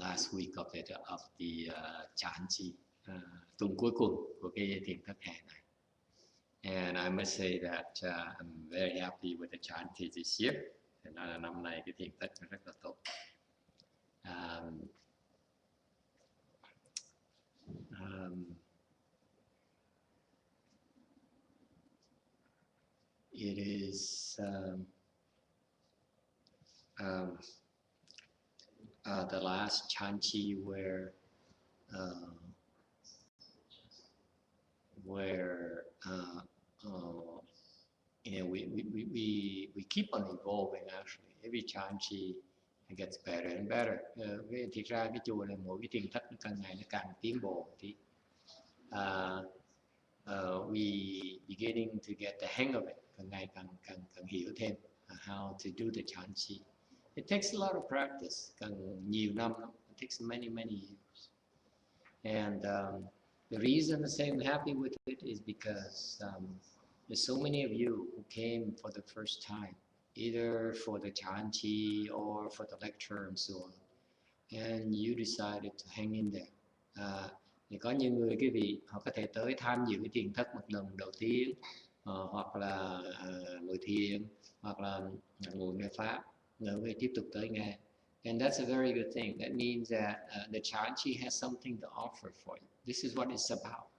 last week of the Chanchi, tuần cuối cùng của cái thiền thất hè này. And I must say that I'm very happy with the Chanchi this year. Năm nay cái thiền thất nó rất là tốt. It is the last Chanchi where you know, we keep on evolving actually. Every Chanchi gets better and better. Thì ra cái chùa này mỗi cái thiền thất nó càng ngày nó càng tiến bộ thì we beginning to get the hang of it. Càng ngày càng hiểu thêm how to do the Chanchi. It takes a lot of practice. Càng nhiều năm, it takes many years. And the reason I say I'm happy with it is because there's so many of you who came for the first time, either for the Chanchi or for the lecture and so on, and you decided to hang in there. Thì có nhiều người quý vị họ có thể tới tham dự cái thiền thất một lần đầu tiên, hoặc là ngồi thiền, hoặc là ngồi nghe pháp, rồi tiếp tục tới nghe. And that's a very good thing. That means that the Chanchi has something to offer for you. This is what it's about.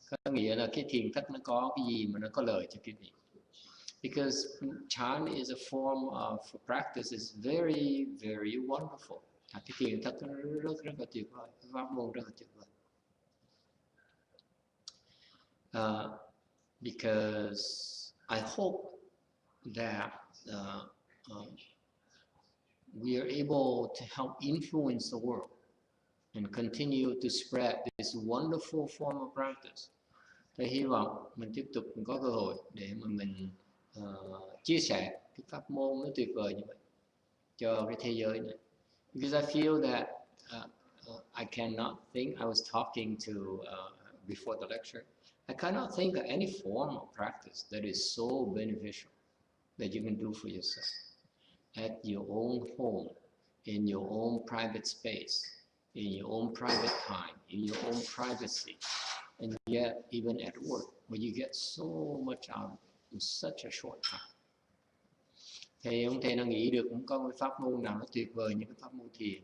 Có nghĩa là cái thiền thất nó có cái gì mà nó có lợi cho quý vị. Because Chan is a form of practice is very wonderful. Cái thiền thất nó rất là tuyệt vời, pháp môn rất là tuyệt vời. Because I hope that we are able to help influence the world and continue to spread this wonderful form of practice. Tôi hy vọng mình tiếp tục có cơ hội để mà mình chia sẻ cái pháp môn nó tuyệt vời như vậy cho cái thế giới này. Because I feel that I cannot think, I was talking to before the lecture, I cannot think of any form of practice that is so beneficial that you can do for yourself at your own home, in your own private space, in your own private time, in your own privacy, and yet even at work, where you get so much out in such a short time. Thì ông thầy nó nghĩ được cũng có cái pháp môn nào nó tuyệt vời như cái pháp môn thiền,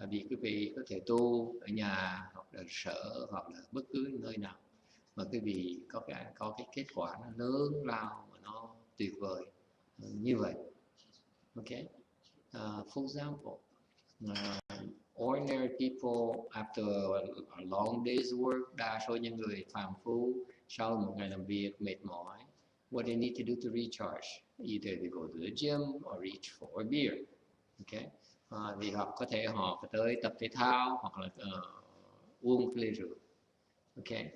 vì quý vị có thể tu ở nhà hoặc là sở hoặc là bất cứ nơi nào mà quý vị có cái kết quả nó lớn lao và nó tuyệt vời như vậy. Okay. For example, ordinary people after a long day's work, đa số những người phàm phu sau một ngày làm việc mệt mỏi, what they need to do to recharge? Either they go to the gym or reach for a beer. Okay. Vì họ có thể họ phải tới tập thể thao hoặc là uống ly rượu. Okay.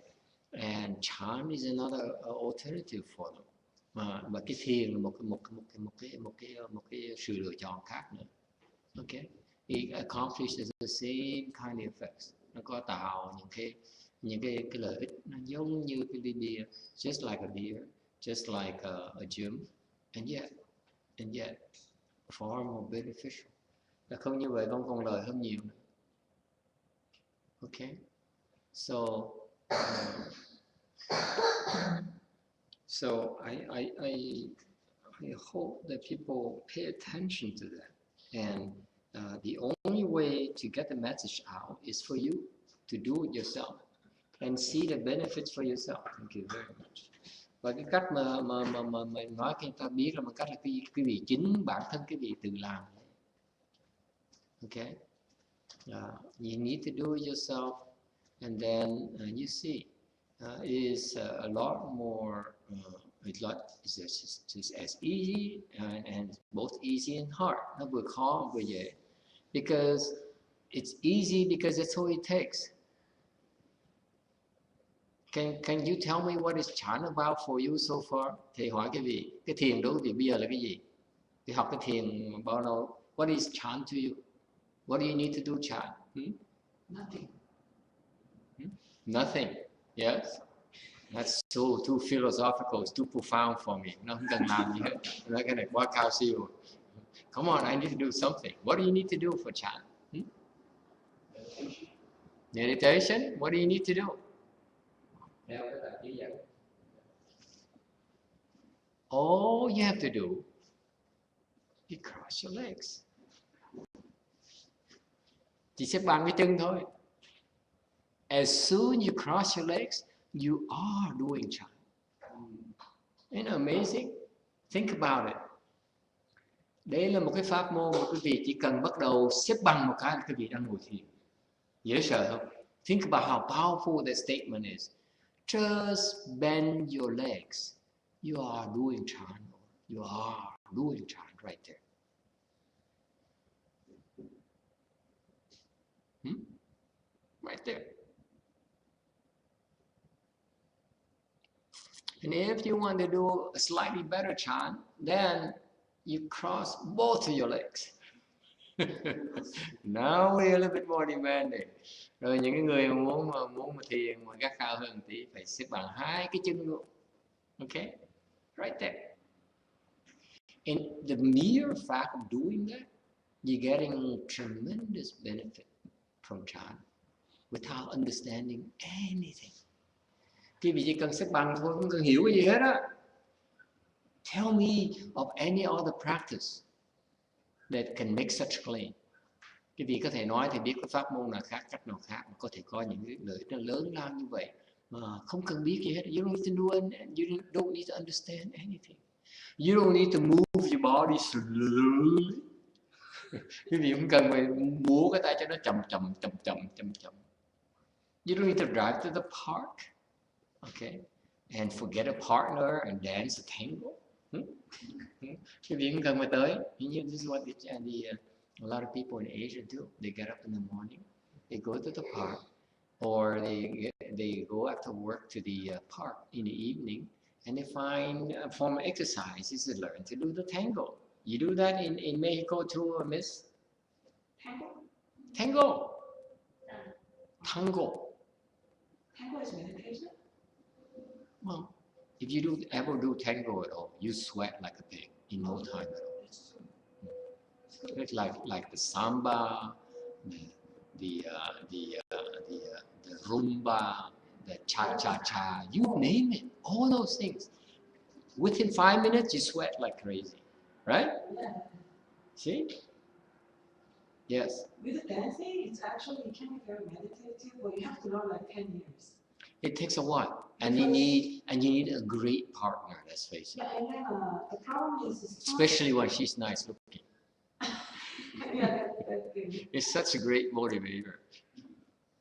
And Chan is another alternative for them. Mà cái thiền là một cái sự lựa chọn khác nữa. Okay. It accomplishes the same kind of effects. Nó có tạo những cái lợi ích nó giống như cái ly bia, just like a beer, just like a gym, and yet far more beneficial. Là không như vậy không còn lợi hơn nhiều nữa. Okay. So I hope that people pay attention to that, and the only way to get the message out is for you to do it yourself and see the benefits for yourself. Thank you very much. Và cái cách mà nói cho người ta biết là một cách là quý vị chính bản thân quý vị tự làm. Okay, you need to do it yourself, and then you see. It is a lot more. It's just as easy and both easy and hard. Nó vừa khó vừa dễ. Because it's easy because that's all it takes. Can you tell me what is Chan about for you so far? Thầy hỏi cái vị cái thiền đối với bây giờ là cái gì? Thì học cái thiền bao lâu? What is Chan to you? What do you need to do, Chan? Nothing. Nothing. Yes. That's too philosophical. It's too profound for me. Nó không cần làm gì hết. Nó cái này quá cao siêu. Come on, I need to do something. What do you need to do for Chan? Meditation, what do you need to do? All you have to do, you cross your legs. Chỉ xếp bằng cái chân thôi. As soon you cross your legs, you are doing chant. Isn't it amazing? Think about it. Đây là một cái pháp môn mà quý vị chỉ cần bắt đầu xếp bằng một cái là quý vị đang ngồi thiền. Dễ sợ không? Think about how powerful that statement is. Just bend your legs. You are doing chant. You are doing chant right there. Right there. And if you want to do a slightly better chant, then you cross both of your legs. Now we're a little bit more demanding. Rồi những cái người muốn thiền mà gắt cao hơn tí phải xếp bằng hai cái chân luôn. Okay? Right there. And the mere fact of doing that, you're getting tremendous benefit from chant without understanding anything. Quý vị chỉ cần xếp bằng thôi, không cần hiểu cái gì hết á. Tell me of any other practice that can make such claim. Quý vị có thể nói thì biết cái pháp môn nào khác, cách nào khác mà có thể có những cái lợi ích nó lớn lao như vậy mà không cần biết gì hết. You don't need to know, you don't need to understand anything. You don't need to move your body slowly. Quý vị không cần phải múa cái tay cho nó chậm. You don't need to drive to the park, okay, and forget a partner and dance a tango. Quý vị không cần phải tới. This is what a lot of people in Asia do. They get up in the morning, they go to the park, or they go after work to the park in the evening, and they find a form of exercise is to learn to do the tango. You do that in Mexico too, Miss? Tango. Tango is meditation? Well, if you ever do tango at all, you sweat like a pig in no time at all. It's like the samba, the rumba, the cha-cha-cha, you name it, all those things. Within 5 minutes, you sweat like crazy, right? Yeah. See? Yes. With dancing, it's actually, it can be very meditative, but you have to learn like 10 years. It takes a while, and you need a great partner. Let's face it. Yeah, and then the problem is, especially when she's nice looking. Yeah, that thing. It's such a great motivator.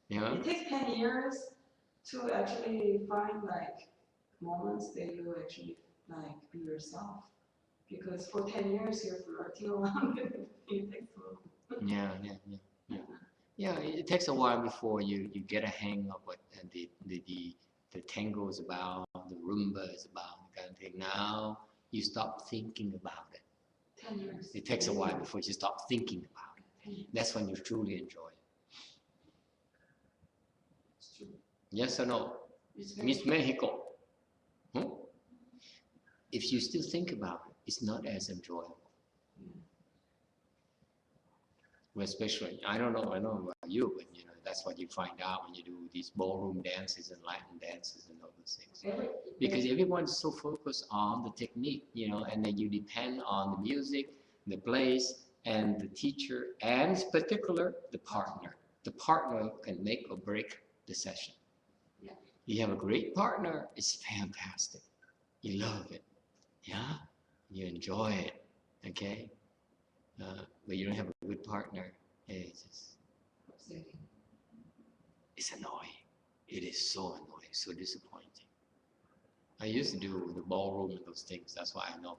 Yeah. It takes 10 years to actually find like moments that you actually like be yourself, because for 10 years you're flirting around with it. Yeah, it takes a while before you get a hang of what the tango is about, the rumba is about, the kind of thing. Now you stop thinking about it. 10 years. It takes a while before you stop thinking about it. That's when you truly enjoy it. It's true. Yes or no? Miss Mexico. If you still think about it, it's not as enjoyable. Well, especially, I know about you, but that's what you find out when you do these ballroom dances and Latin dances and all those things. Because everyone's so focused on the technique, and then you depend on the music, the place, and the teacher, and in particular, the partner. The partner can make or break the session. Yeah. You have a great partner, it's fantastic. You love it, yeah? You enjoy it, okay? But you don't have a good partner, it's just upsetting. It's annoying. It is so annoying, so disappointing. I used to do the ballroom and those things. That's why I know.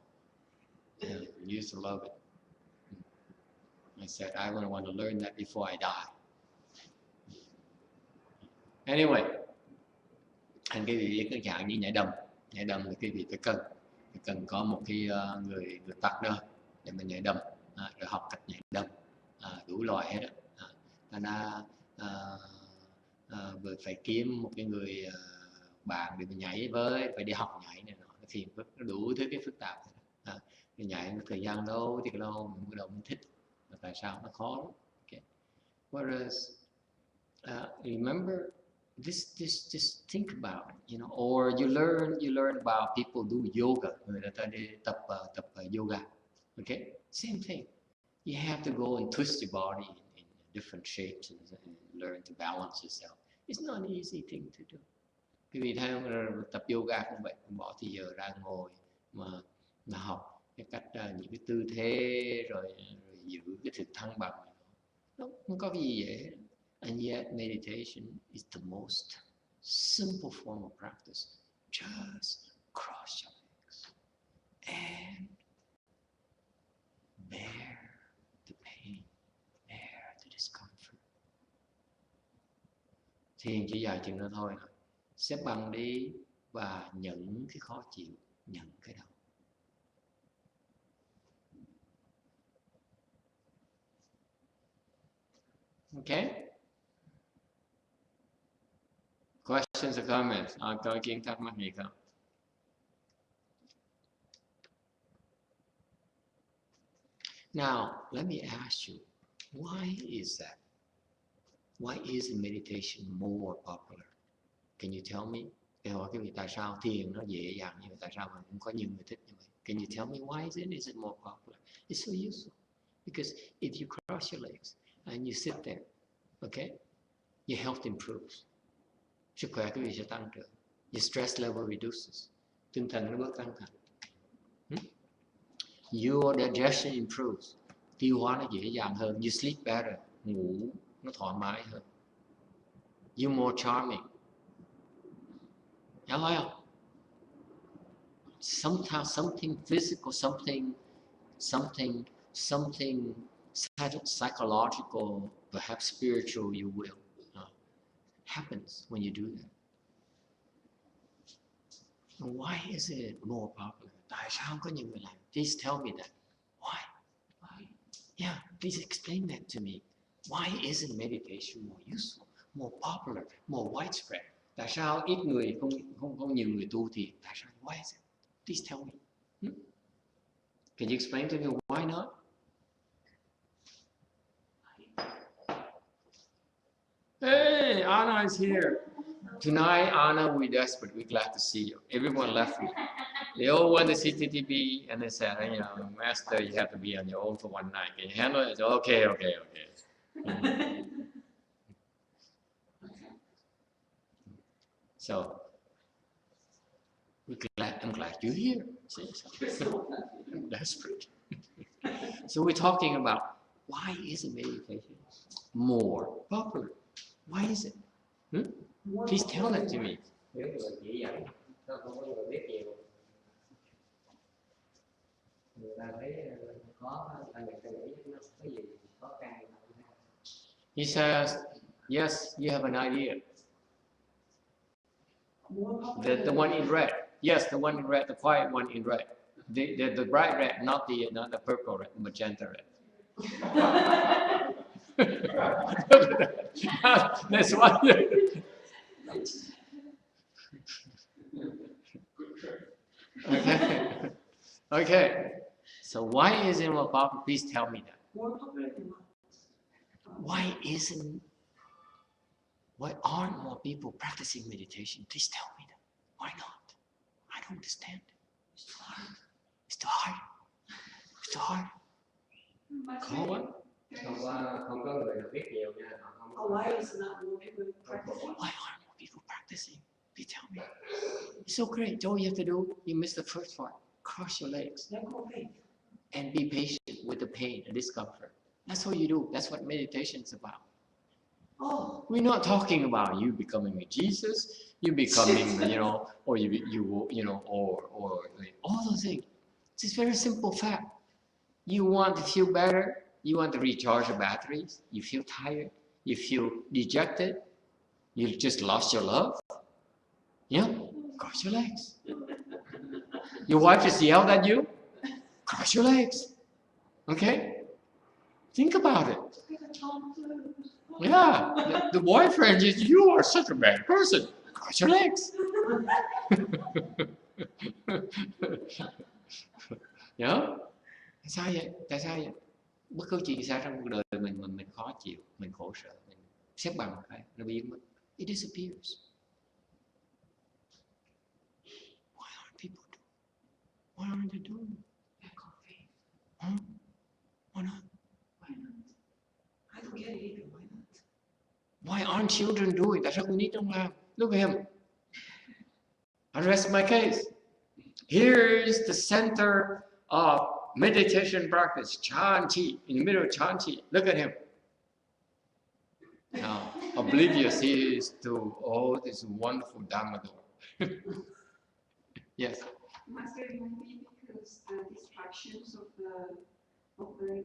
Yeah, I used to love it. I said I would want to learn that before I die. Anyway, anh cái vị cái dạng như nhảy đầm là cái vị phải cần có một cái người partner để mình nhảy đầm. Rồi học cách nhảy đầm đủ loại hết vừa phải kiếm một cái người bạn để mình nhảy với, phải đi học nhảy này nó phiền phức, nó đủ thứ cái phức tạp. Nhảy thời gian lâu thì lâu mình bắt đầu mình thích, mà tại sao nó khó lắm. Okay. Whereas remember this. Just think about it, you know. Or you learn about people do yoga. Người ta đi tập yoga. Okay, same thing. You have to go and twist your body in different shapes and learn to balance yourself. It's not an easy thing to do. Quý vị thấy không, tập yoga cũng vậy, bỏ thì giờ ra ngồi mà học cái cách những cái tư thế rồi giữ cái sự thăng bằng. Nó không có cái gì dễ. And yet meditation is the most simple form of practice. Just cross your legs and bear the pain, bear the discomfort. Thiền chỉ dài chừng đó thôi. Xếp bằng đi và nhận cái khó chịu, nhận cái đau. Okay? Questions or comments? Có ý kiến thắc mắc gì không? Now, let me ask you, why is that? Why is meditation more popular? Can you tell me? Cái hỏi cái tại sao thiền nó dễ dàng như vậy? Tại sao mà cũng có nhiều người thích như vậy? Can you tell me why is it more popular? It's so useful. Because if you cross your legs and you sit there, okay, your health improves. Sức khỏe quý vị sẽ tăng trưởng. Your stress level reduces. Tinh thần nó bớt căng thẳng. Your digestion improves. Tiêu hóa nó dễ dàng hơn. You sleep better. Ngủ nó thoải mái hơn. You're more charming. Hiểu không? Something physical, something psychological, perhaps spiritual, you will, happens when you do that. Why is it more popular? Tại sao có nhiều người làm? Please tell me that. Why? Yeah, please explain that to me. Why isn't meditation more useful, more popular, more widespread? Tại sao ít người không nhiều người tu thì tại sao? Why is it? Please tell me. Can you explain to me why not? Hey, Anna is here. Tonight, Anna, we're desperate. We're glad to see you. Everyone left me. They all want to see TTP, and they said, you know, Master, you have to be on your own for one night. Can you handle it? So, okay. So, I'm glad you're here. I'm desperate. So we're talking about why isn't meditation more popular? Why is it? Please tell that to me. He says, yes, you have an idea. The one in red. Yes, the one in red, the quiet one in red. The bright red, not the purple red, magenta red. That's one. Okay. So why isn't more popular? Please tell me that. More popular than what? Why aren't more people practicing meditation? Please tell me that. Why not? I don't understand. It's too hard. It's too hard. It's too hard. Khó quá. Không có người nào biết nhiều nha. Why is not more people practicing? Why aren't more people practicing? Please tell me. It's so great. All you have to do, you missed the first part. Cross your legs. And be patient with the pain and discomfort. That's all you do. That's what meditation is about. Oh, we're not talking about you becoming a Jesus, you becoming, or or all those things. It's a very simple fact. You want to feel better. You want to recharge your batteries. You feel tired. You feel dejected. You just lost your love. Yeah, cross your legs. Your wife just yelled at you. Cross your legs. Okay? Think about it. Yeah, the boyfriend is, you are such a bad person. Cross your legs. Nhớ, tại sao vậy? Bất cứ chuyện gì xảy ra trong cuộc đời mình khó chịu, mình khổ sở, xếp bằng cái nó biến mất. It disappears. Why aren't people doing? Why aren't they doing? Huh? Why not? Why not? I don't get it either. Why not? Why aren't children doing? Tại sao con nít không làm? Look at him. I rest my case. Here is the center of meditation practice, Chanchi, in the middle of Chanchi. Look at him. Now, oblivious he is to all this wonderful Dharma. Yes. Master, it might be because the distractions of the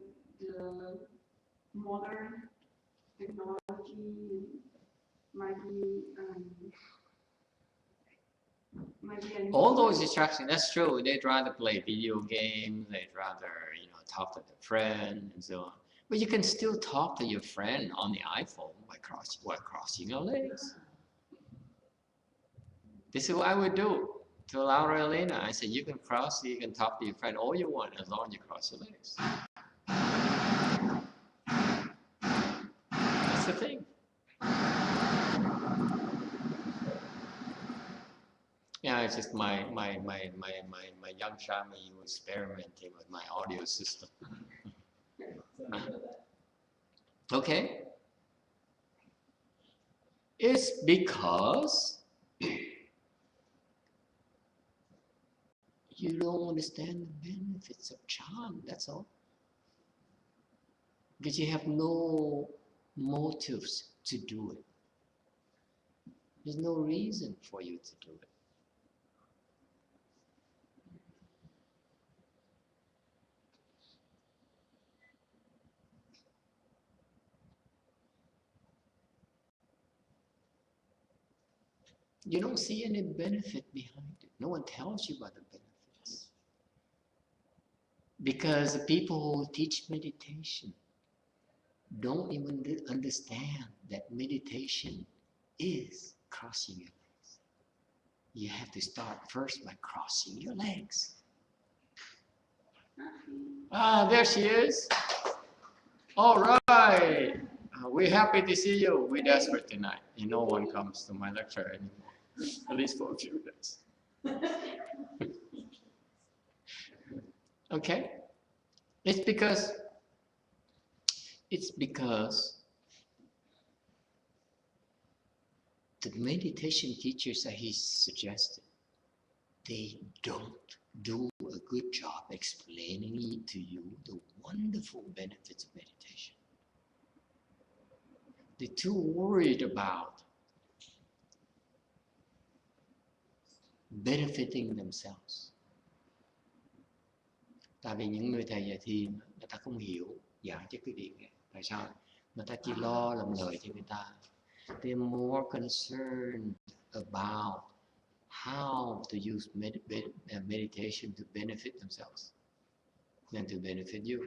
modern technology might be all those distractions. That's true. They'd rather play video games. They'd rather talk to their friend and so on. But you can still talk to your friend on the iPhone by crossing your legs. This is what I would do to Laura Elena. I said, you can talk to your friend all you want as long as you cross your legs. That's the thing. Yeah, it's just my young shaman who experimenting with my audio system. Okay. It's because you don't understand the benefits of chant, that's all. Because you have no motives to do it. There's no reason for you to do it. You don't see any benefit behind it. No one tells you about the benefits. Because the people who teach meditation don't even understand that meditation is crossing your legs. You have to start first by crossing your legs. There she is. All right. We're happy to see you. We're desperate tonight. No one comes to my lecture anymore, at least for a few days. Okay? It's because the meditation teachers that he suggested, they don't do a good job explaining to you the wonderful benefits of meditation. They're too worried about benefiting themselves. Tại vì những người thầy dạy thiền, người ta không hiểu giảng cho cái điện này. Tại sao? Người ta chỉ lo làm lợi cho người ta. They're more concerned about how to use meditation to benefit themselves than to benefit you.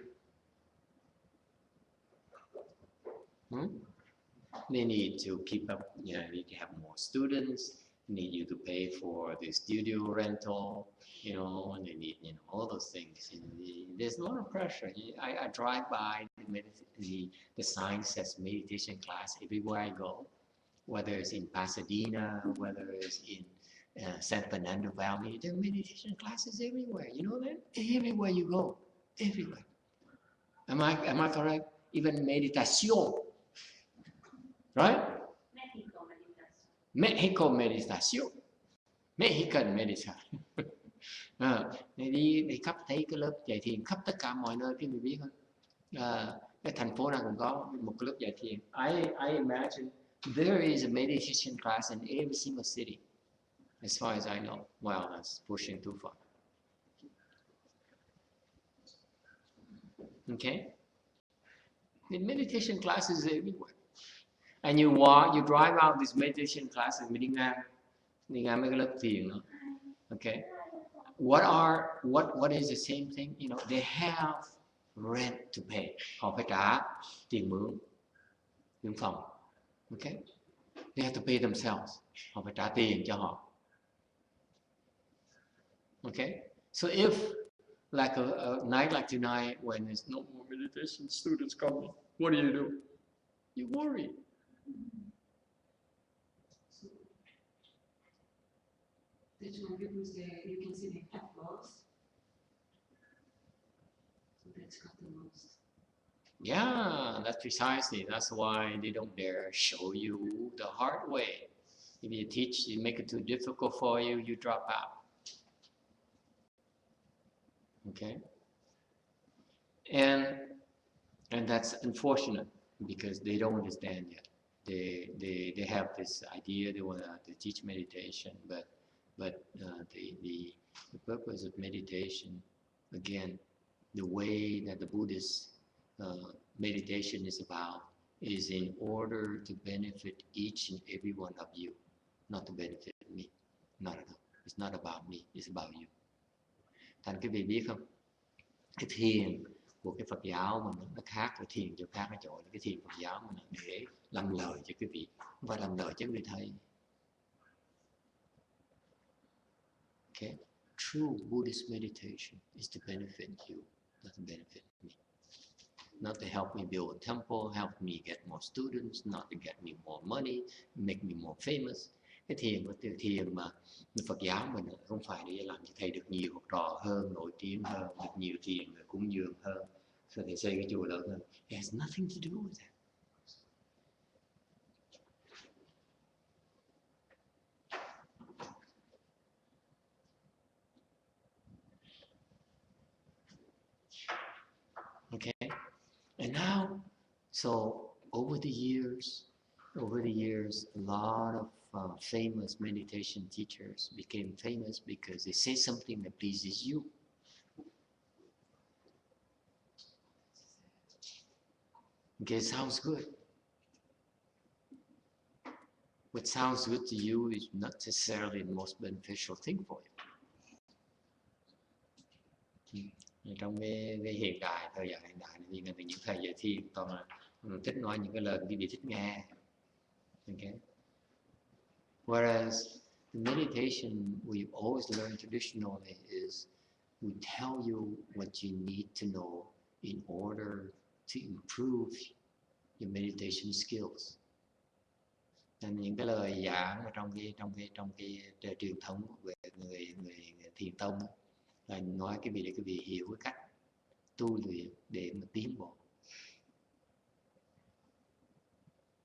They need to keep up, they need to have more students, they need you to pay for the studio rental, and they need, all those things. There's a lot of pressure. I drive by the sign says meditation class everywhere I go, whether it's in Pasadena, whether it's in San Fernando Valley. There are meditation classes everywhere. You know that? Everywhere you go, everywhere. Am I correct? Even meditation, right? Mexican meditation. Đi khắp thấy cái lớp dạy thiền khắp tất cả mọi nơi, quý vị biết không? Cái thành phố nào cũng có một cái lớp dạy thiền. I imagine there is a meditation class in every single city, as far as I know. Wow, that's pushing too far. Okay? The meditation classes everywhere. And you drive out these meditation classes, mình đi ngang mấy cái lớp thiền đó. Okay? What is the same thing? They have rent to pay. Họ phải trả tiền mướn phòng. Okay? They have to pay themselves. Họ phải trả tiền cho họ. Okay? So if like a night like tonight when there's no more meditation students coming, what do? You worry. So that's why people say you can see they have lost. So that's got the most. Yeah, that's precisely. That's why they don't dare show you the hard way. If you teach, you make it too difficult for you, you drop out. Okay? And that's unfortunate because they don't understand yet. They have this idea they want to teach meditation, but the purpose of meditation, again, the way that the Buddhist meditation is about is in order to benefit each and every one of you, not to benefit me. Not at all. It's not about me, it's about you. Thành quý vị biết không? Cái thiền của cái Phật giáo mà nó khác với thiền chỗ khác ở chỗ là cái thiền Phật giáo mà để làm lời cho quý vị, không phải làm lời cho quý vị thầy. Okay? True Buddhist meditation is to benefit you, not to benefit me. Not to help me build a temple, help me get more students, not to get me more money, make me more famous. Cái thiền của thiền mà Phật giáo mình không phải để làm cho thầy được nhiều học trò hơn, nổi tiếng hơn, được nhiều tiền, cúng dường hơn, rồi thầy xây cái chùa lớn hơn. It has nothing to do with that. Okay, and now, so over the years, a lot of famous meditation teachers became famous because they say something that pleases you. Okay, it sounds good. What sounds good to you is not necessarily the most beneficial thing for you. Trong cái hiện đại, thời gian hiện đại thì những thầy dạy thiền toàn là thích nói những cái lời quý vị thích nghe. Okay. Whereas the meditation we've always learned traditionally is we tell you what you need to know in order to improve your meditation skills. Nên những cái lời giảng ở trong cái truyền thống về người thiền tông là nói cái vị để quý vị hiểu cái cách tu luyện để mà tiến bộ.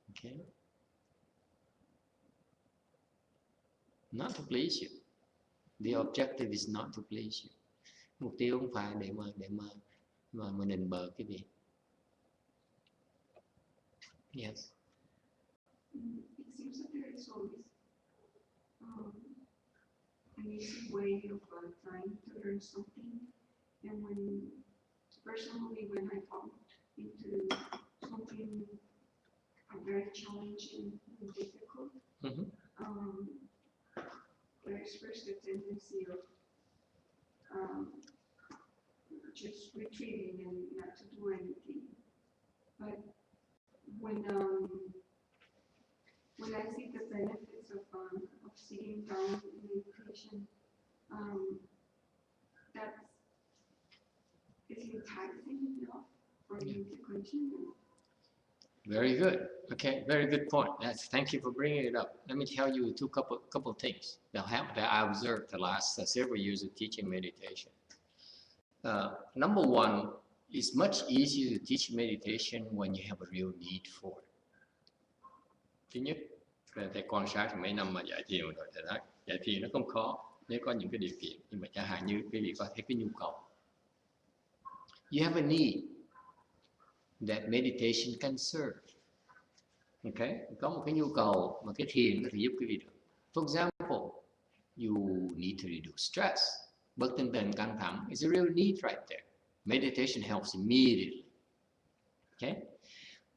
Okay. Not to please you. The objective is not to please you. Mục tiêu không phải để mà nịnh bợ cái gì. Yes. It seems that there is always an easy way of trying to learn something, and personally when I fall into something very challenging and difficult, there's first a tendency of just retreating and not to do anything. But when I see the benefits of sitting down in meditation, that is enticing enough for me to continue. Very good. Okay, very good point. Thank you for bringing it up. Let me tell you couple things that I observed the last several years of teaching meditation. Number one, it's much easier to teach meditation when you have a real need for it. Thứ nhất, thầy quan sát mấy năm mà dạy thiền rồi, thầy nói dạy thiền nó không khó nếu có những cái điều kiện, nhưng mà chẳng hạn như quý vị có thấy cái nhu cầu. You have a need that meditation can serve. Okay, có một cái nhu cầu mà cái thiền có thể giúp quý vị được. For example, you need to reduce stress. Bớt tinh thần căng thẳng. It's a real need right there. Meditation helps immediately. Okay,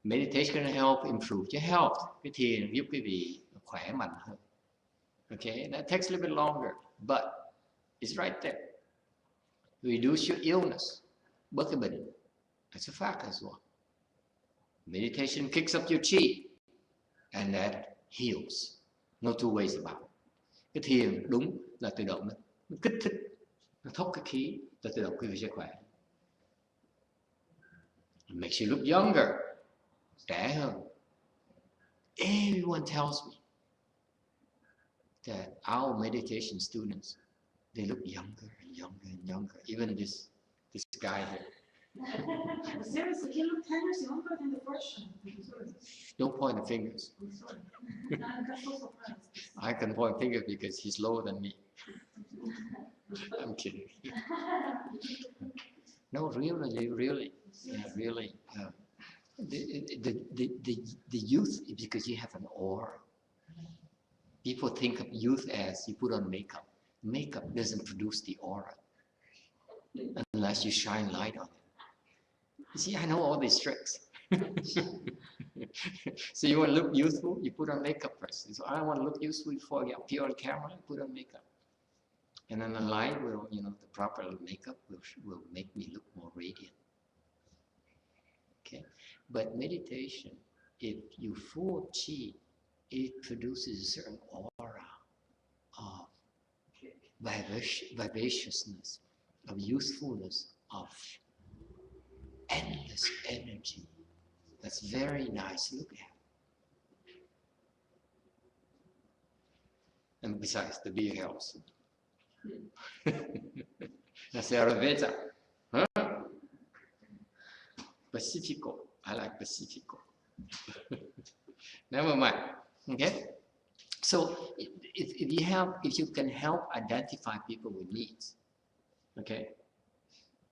meditation can help improve your health. Cái thiền giúp quý vị khỏe mạnh hơn. Okay, that takes a little bit longer, but it's right there. Reduce your illness. Bớt cái bệnh. That's a fact as well. Meditation kicks up your chi, and that heals. No two ways about it. Cái thiền đúng là tự động nó kích thích, nó thốc cái khí, là tự động quý vị sẽ khỏe. It makes you look younger, trẻ hơn. everyone tells me that our meditation students, they look younger and younger and younger. Even this guy here. Seriously, he looked 10 years younger than the first one. Don't point the fingers. I'm sorry. I'm so surprised. I can point fingers because he's lower than me. I'm kidding. No, really. Yeah, really. The youth, because you have an aura. People think of youth as you put on makeup. Makeup doesn't produce the aura unless you shine light on it. You see, I know all these tricks. So you want to look youthful, you put on makeup first. So I want to look youthful before I appear on camera, I put on makeup. And then the light will, the proper makeup will make me look more radiant. Okay, but meditation, if you full chi, it produces a certain aura of vivaciousness, of youthfulness, of endless energy. That's very nice to look at. And besides, the beer helps. That's Ayurveda. Huh? Pacifico. I like Pacifico. Never mind. Okay? So if you can help identify people with needs, okay,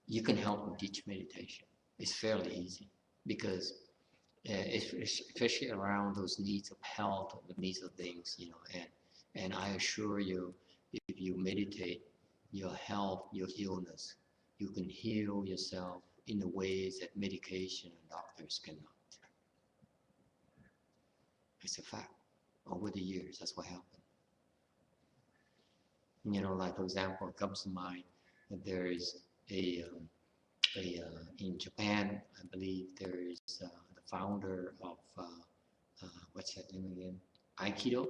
you can help them teach meditation. It's fairly easy because especially around those needs of health, or the needs of things, and I assure you, if you meditate, your health, your illness, you can heal yourself in the ways that medication and doctors cannot. It's a fact. Over the years, that's what happened. Like for example, it comes to mind that there is in Japan, I believe there is the founder of what's that name again? Aikido.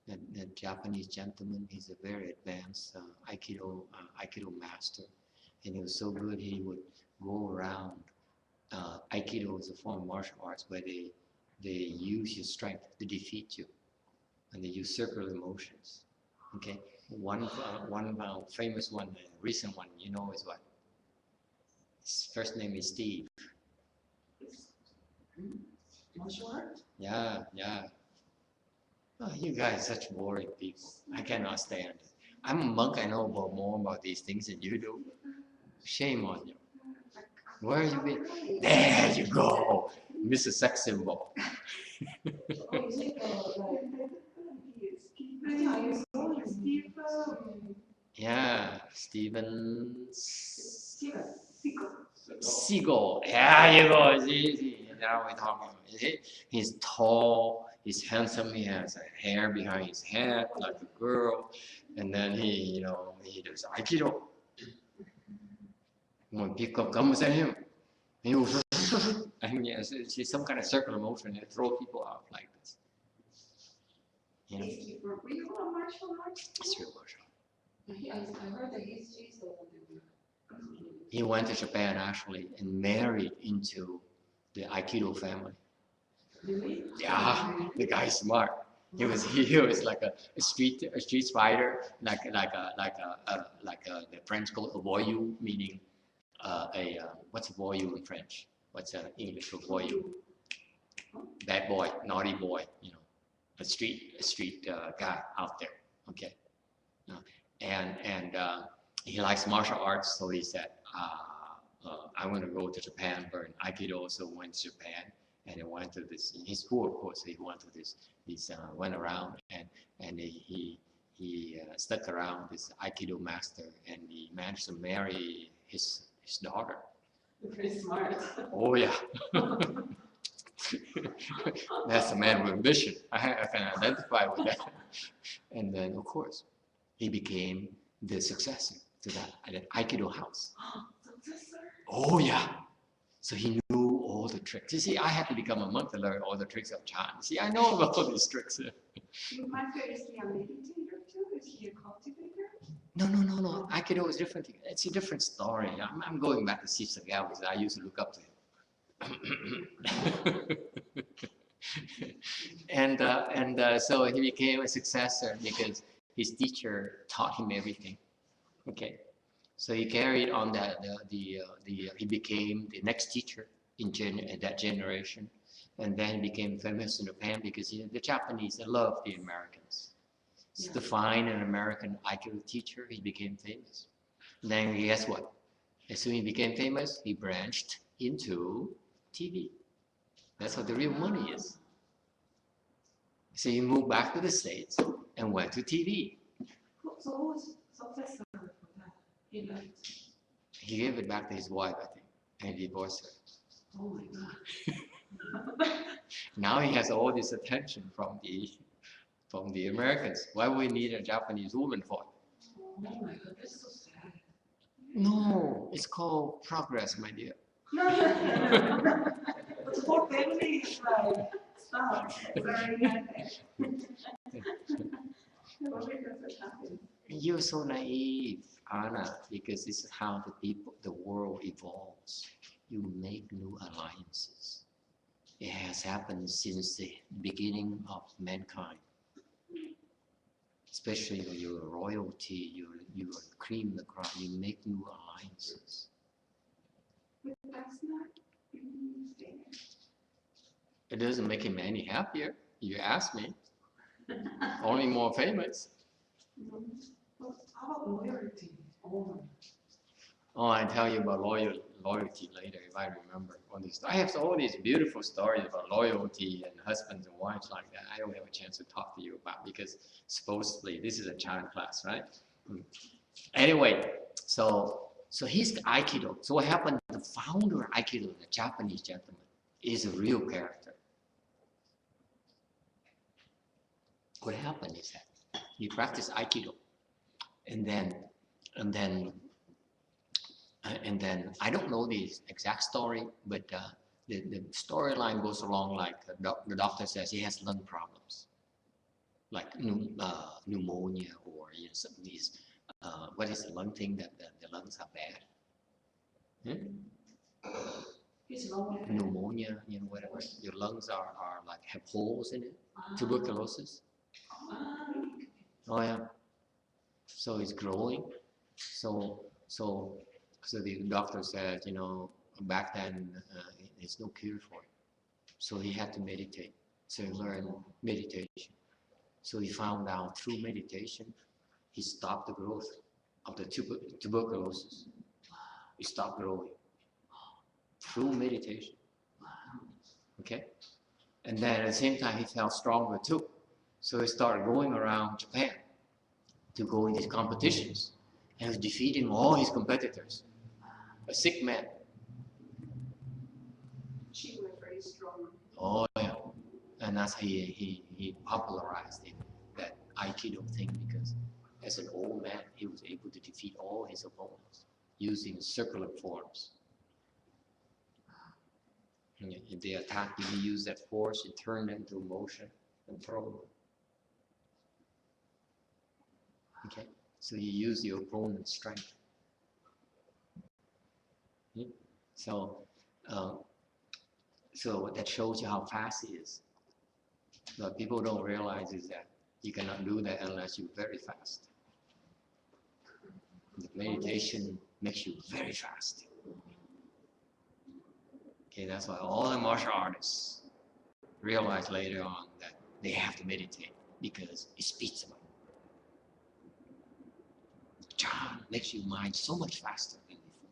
That Japanese gentleman, he's a very advanced Aikido master, and he was so good he would go around. Aikido is a form of martial arts where they use your strength to defeat you, and they use circular motions. Okay, one famous one, recent one, is what? His first name is Steve. Martial art? Yeah. Oh, you guys are such boring people. I cannot stand it. I'm a monk. I know more about these things than you do. Shame on you. Where have you been? There you go, Mr. Sex Symbol. Yeah, Steven Seagull. Yeah, you go. See, now we're talking. He's tall, he's handsome, he has hair behind his head like a girl, and then he does Aikido. When people comes at him, he was, it's some kind of circular motion and throw people out like this. Is he for real a martial arts? It's real martial. I heard that he's the one. He went to Japan actually and married into the Aikido family. Really? Yeah, the guy's smart. He was like a street fighter, like the French call a voyou, meaning what's a voyou in French? What's English for voyou? Bad boy, naughty boy, a street guy out there. Okay, and he likes martial arts, so he said, I want to go to Japan for an Aikido. So went to Japan, and he went to this. He's poor, of course. So he went to this. He went around, and he stuck around this Aikido master, and he managed to marry his daughter. Very smart. Oh yeah. That's a man with vision. I can identify with that. And then, of course, he became the successor to that Aikido house. Successor? Oh yeah. So he knew all the tricks. You see, I had to become a monk to learn all the tricks of Chan. See, I know about all these tricks. Your master, is he a meditator too? Is he a cultivator? No. Aikido is different. It's a different story. I'm going back to Steve Seagal because I used to look up to him. So he became a successor because his teacher taught him everything. Okay, so he carried on that. He became the next teacher in that generation, and then he became famous in Japan because the Japanese loved the Americans. So to find an American Aikido teacher, he became famous. And then guess what? As soon as he became famous, he branched into TV. That's what the real money is. So he moved back to the States and went to TV. So who was successor for that? He left. He gave it back to his wife, I think, and divorced her. Oh my God. Now he has all this attention from the Americans. Why would we need a Japanese woman for? Oh my God, that's so sad. No, it's called progress, my dear. No. But the whole family is like, stop. Sorry, not that. What does it happen? You're so naive, Anna, because this is how the world evolves. You make new alliances. It has happened since the beginning of mankind. Especially when you're royalty, you're cream the crop, you make new alliances. But that's not really fair. It doesn't make him any happier, you ask me. Only more famous. But how about loyalty? Oh, I'll tell you about loyalty later if I remember. I have all these beautiful stories about loyalty and husbands and wives like that. I don't have a chance to talk to you about because supposedly this is a Chan class, right? Anyway, so he's Aikido. So what happened? The founder of Aikido, the Japanese gentleman, is a real character. What happened is that he practiced Aikido, and then I don't know the exact story, but the storyline goes along like the doctor says he has lung problems, like pneumonia or some of these. What is the lung thing that the lungs are bad? Pneumonia, whatever. Your lungs are like have holes in it. Tuberculosis. Oh yeah. So it's growing. So the doctor said, back then there's no cure for it. So he had to meditate. So he learned meditation. So he found out through meditation, he stopped the growth of the tuberculosis. It stopped growing through meditation. Okay? And then at the same time, he felt stronger too. So he started going around Japan to go in these competitions. And was defeating all his competitors. A sick man. She was very strong. Oh yeah. And that's how he popularized that Aikido thing because as an old man, he was able to defeat all his opponents using circular forms. And if they attacked you, he used that force, he turned it into motion and throw them. Okay? So you use your opponent's strength. So that shows you how fast he is. What people don't realize is that you cannot do that unless you're very fast. The meditation makes you very fast. Okay, that's why all the martial artists realize later on that they have to meditate because it speeds them up. John makes your mind so much faster than before.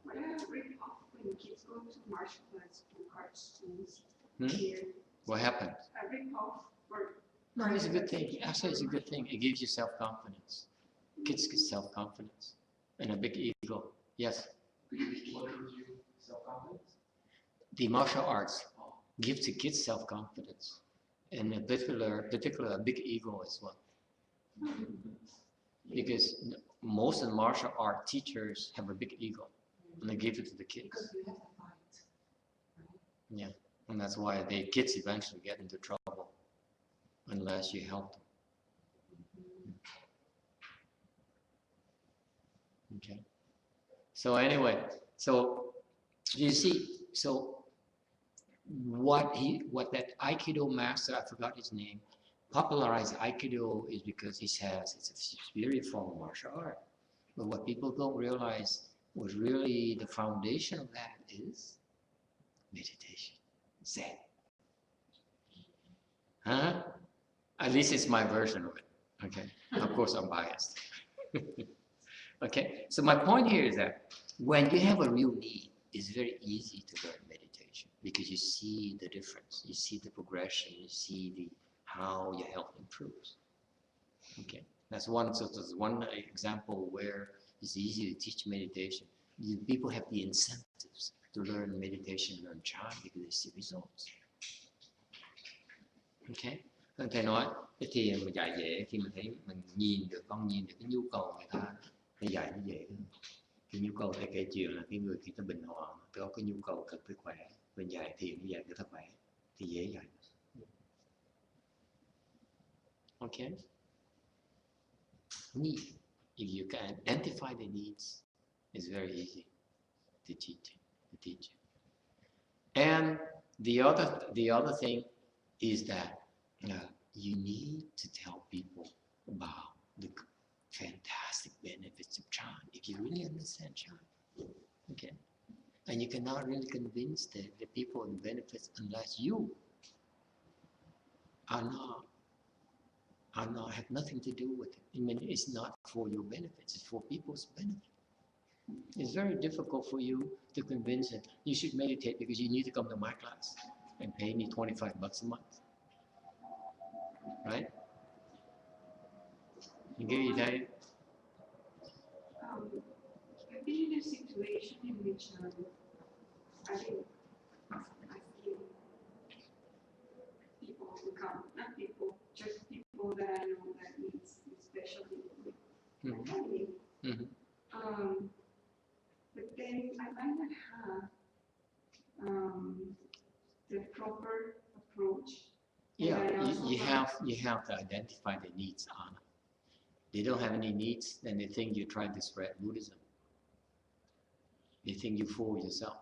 What I read off when kids go to martial class from cartoons. What happened? I read off or No, it's a good thing. Actually, it's a good thing. It gives you self-confidence. Kids get self-confidence and a big ego. Yes? What gives you self-confidence? The martial arts gives the kids self-confidence. And in particular, a big ego as well. Because most of the martial art teachers have a big ego. And they give it to the kids. Because you have to fight. Right? Yeah. And that's why the kids eventually get into trouble unless you help them. Okay. So anyway, so you see, so what that Aikido master, I forgot his name, popularized Aikido is because it's a superior form of martial art. But what people don't realize was really the foundation of that is meditation, Zen. Huh? At least it's my version of it. Okay. Of course, I'm biased. Okay. So my point here is that when you have a real need, it's very easy to learn meditation because you see the difference, you see the progression, you see how your health improves. Okay. That's one example where it's easy to teach meditation. People have the incentives to learn meditation, learn Chan because they see results. Okay. Thầy nói cái thiền mà dạy dễ khi mình thấy mình nhìn được cái nhu cầu người ta, thầy dạy nó dễ hơn. Cái nhu cầu thầy kể chuyện là cái người khi ta bình hòa, có cái nhu cầu cần phải khỏe, mình dạy thiền dạy người ta khỏe thì dễ dạy. Okay. Need. If you can identify the needs, it's very easy to teach. And the other thing is that you need to tell people about the fantastic benefits of Chan if you really understand Chan. Okay, and you cannot really convince the people of the benefits unless you have nothing to do with it. I mean, it's not for your benefits; it's for people's benefit. It's very difficult for you to convince them you should meditate because you need to come to my class and pay me $25 a month. Right? You get it, Dave? I've been in a situation in which I feel people who come, not people, just people that I know that needs specialty family. But then I might not have the proper approach. Yeah, you have to identify the needs, Anna. They don't have any needs, then they think you're trying to spread Buddhism. They think you fool yourself.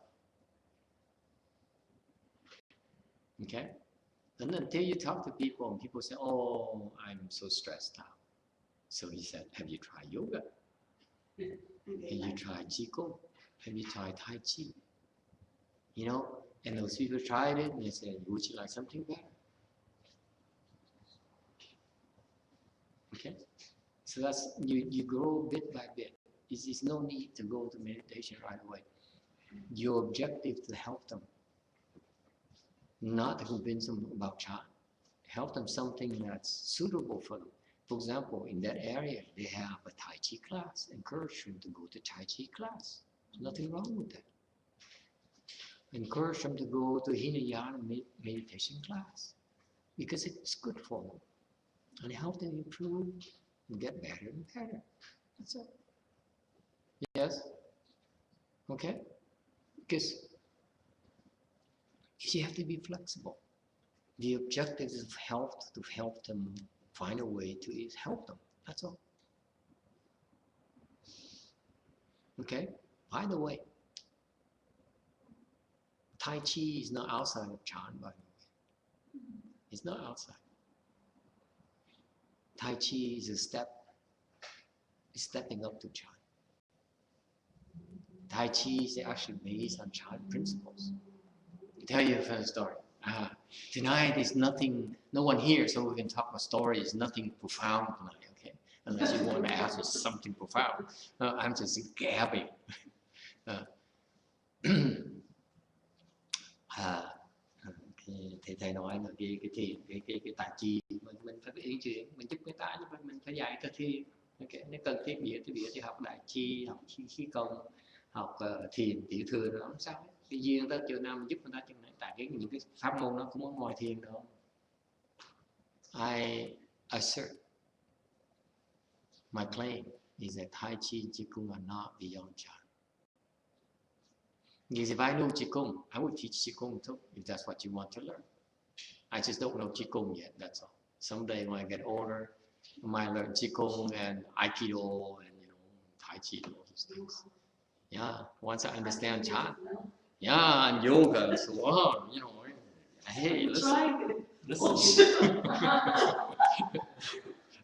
Okay? And until you talk to people and people say, oh, I'm so stressed out. So he said, have you tried yoga? Have you tried Qigong? Have you tried Tai Chi? You know, and those people tried it and they said, would you like something better? Okay? So that's, you grow bit by bit. There's no need to go to meditation right away. Your objective is to help them, not to convince them about Chan. Help them something that's suitable for them. For example, in that area, they have a Tai Chi class. Encourage them to go to Tai Chi class. There's nothing wrong with that. Encourage them to go to Hinayana meditation class because it's good for them and help them improve and get better and better. That's it. Yes? Okay? Because you have to be flexible. The objective is to help them find a way to help them. That's all. Okay? By the way, Tai Chi is not outside of Chan, by the way. It's not outside. Tai Chi is a step, it's stepping up to Chan. Tai Chi is actually based on Chan principles. I'll tell you a funny story. Tonight is nothing, no one here, so we can talk about stories, nothing profound tonight, okay? Unless you want to ask us something profound. I'm just gabbing. Thì thầy nói là cái thiền, cái tài chi mình phải yên chuyện, mình giúp người ta nhưng mình phải dạy cho thiền. Okay. Nếu cần thiết thì học đại chi, học khí công, học thiền tiểu thừa nó không sao hết. Cái duyên tới chiều nào mình giúp người ta chừng này, tại những cái pháp môn nó cũng không ngoài thiền đâu. I assert my claim is that Tai Chi Qigong are not beyond Chan. Because if I know Qigong, I would teach Qigong too, if that's what you want to learn. I just don't know Qigong yet, that's all. Someday when I get older, I might learn Qigong and Aikido and Tai Chi and all those things. Yeah, once I understand Chan. Yeah, and yoga and so on, Hey, Try listen. it.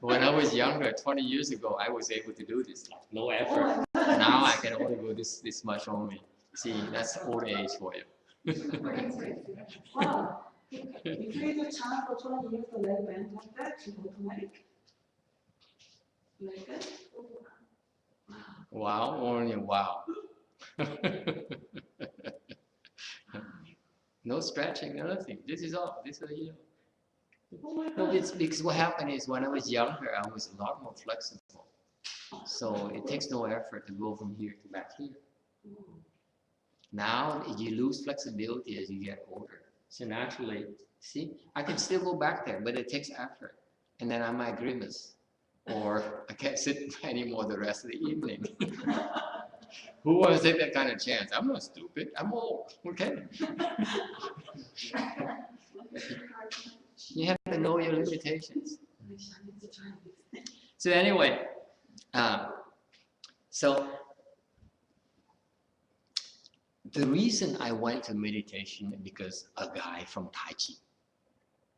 When I was younger, 20 years ago, I was able to do this, like low Oh effort. my God. Now I can only go this much only. See, that's old age for you. Wow. If you do chant for 20 years, the leg bend like that, it's automatic. Like that? Oh, wow. Wow, only wow. No stretching, no nothing. This is all. This is Oh my No, God. it's because what happened is when I was younger, I was a lot more flexible. So it takes no effort to go from here to back here. Now you lose flexibility as you get older. So naturally, see, I can still go back there, but it takes effort. And then I might grimace. Or I can't sit anymore the rest of the evening. Who wants to take that kind of chance? I'm not stupid. I'm old. Okay. You have to know your limitations. So anyway, so the reason I went to meditation is because a guy from Tai Chi.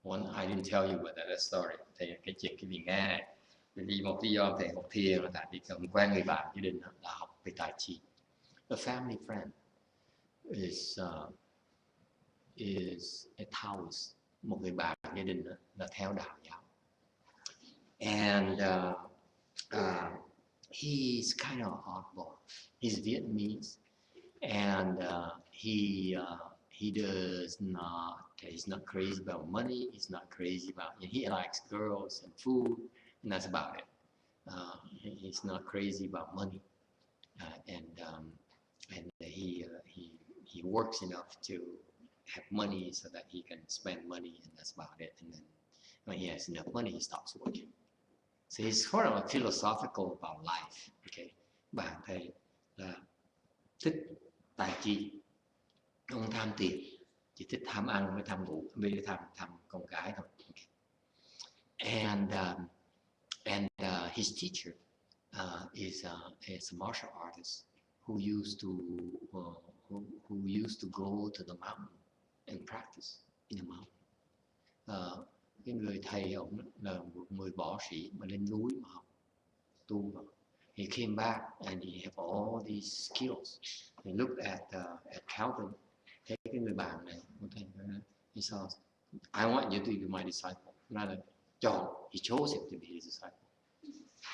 One, I didn't tell you about that story. Thì cái chuyện cái gì nghe đi một lý do thầy học thiền là tại vì cũng quen người bạn gia đình là học về Tai Chi. A family friend is a Taoist, một người bạn gia đình là theo đạo giáo. And he's kind of oddball. He's Vietnamese, and he's not crazy about money. He's not crazy about. He likes girls and food, and that's about it. He's not crazy about money, and he works enough to have money so that he can spend money, and that's about it. And then when he has enough money, he stops working. So he's sort of philosophical about life. Okay, bạn thầy là thích tài chi, không tham tiền, chỉ thích tham ăn với tham ngủ, với tham con cái thôi. Okay. And his teacher is a martial artist who used to go to the mountain and practice in the mountain. Cái người thầy ông là một người võ sĩ mà lên núi mà học tu. He came back and he have all these skills. He looked at Calvin. Thấy cái người bạn này, he saw, I want you to be my disciple. Not a job. He chose him to be his disciple.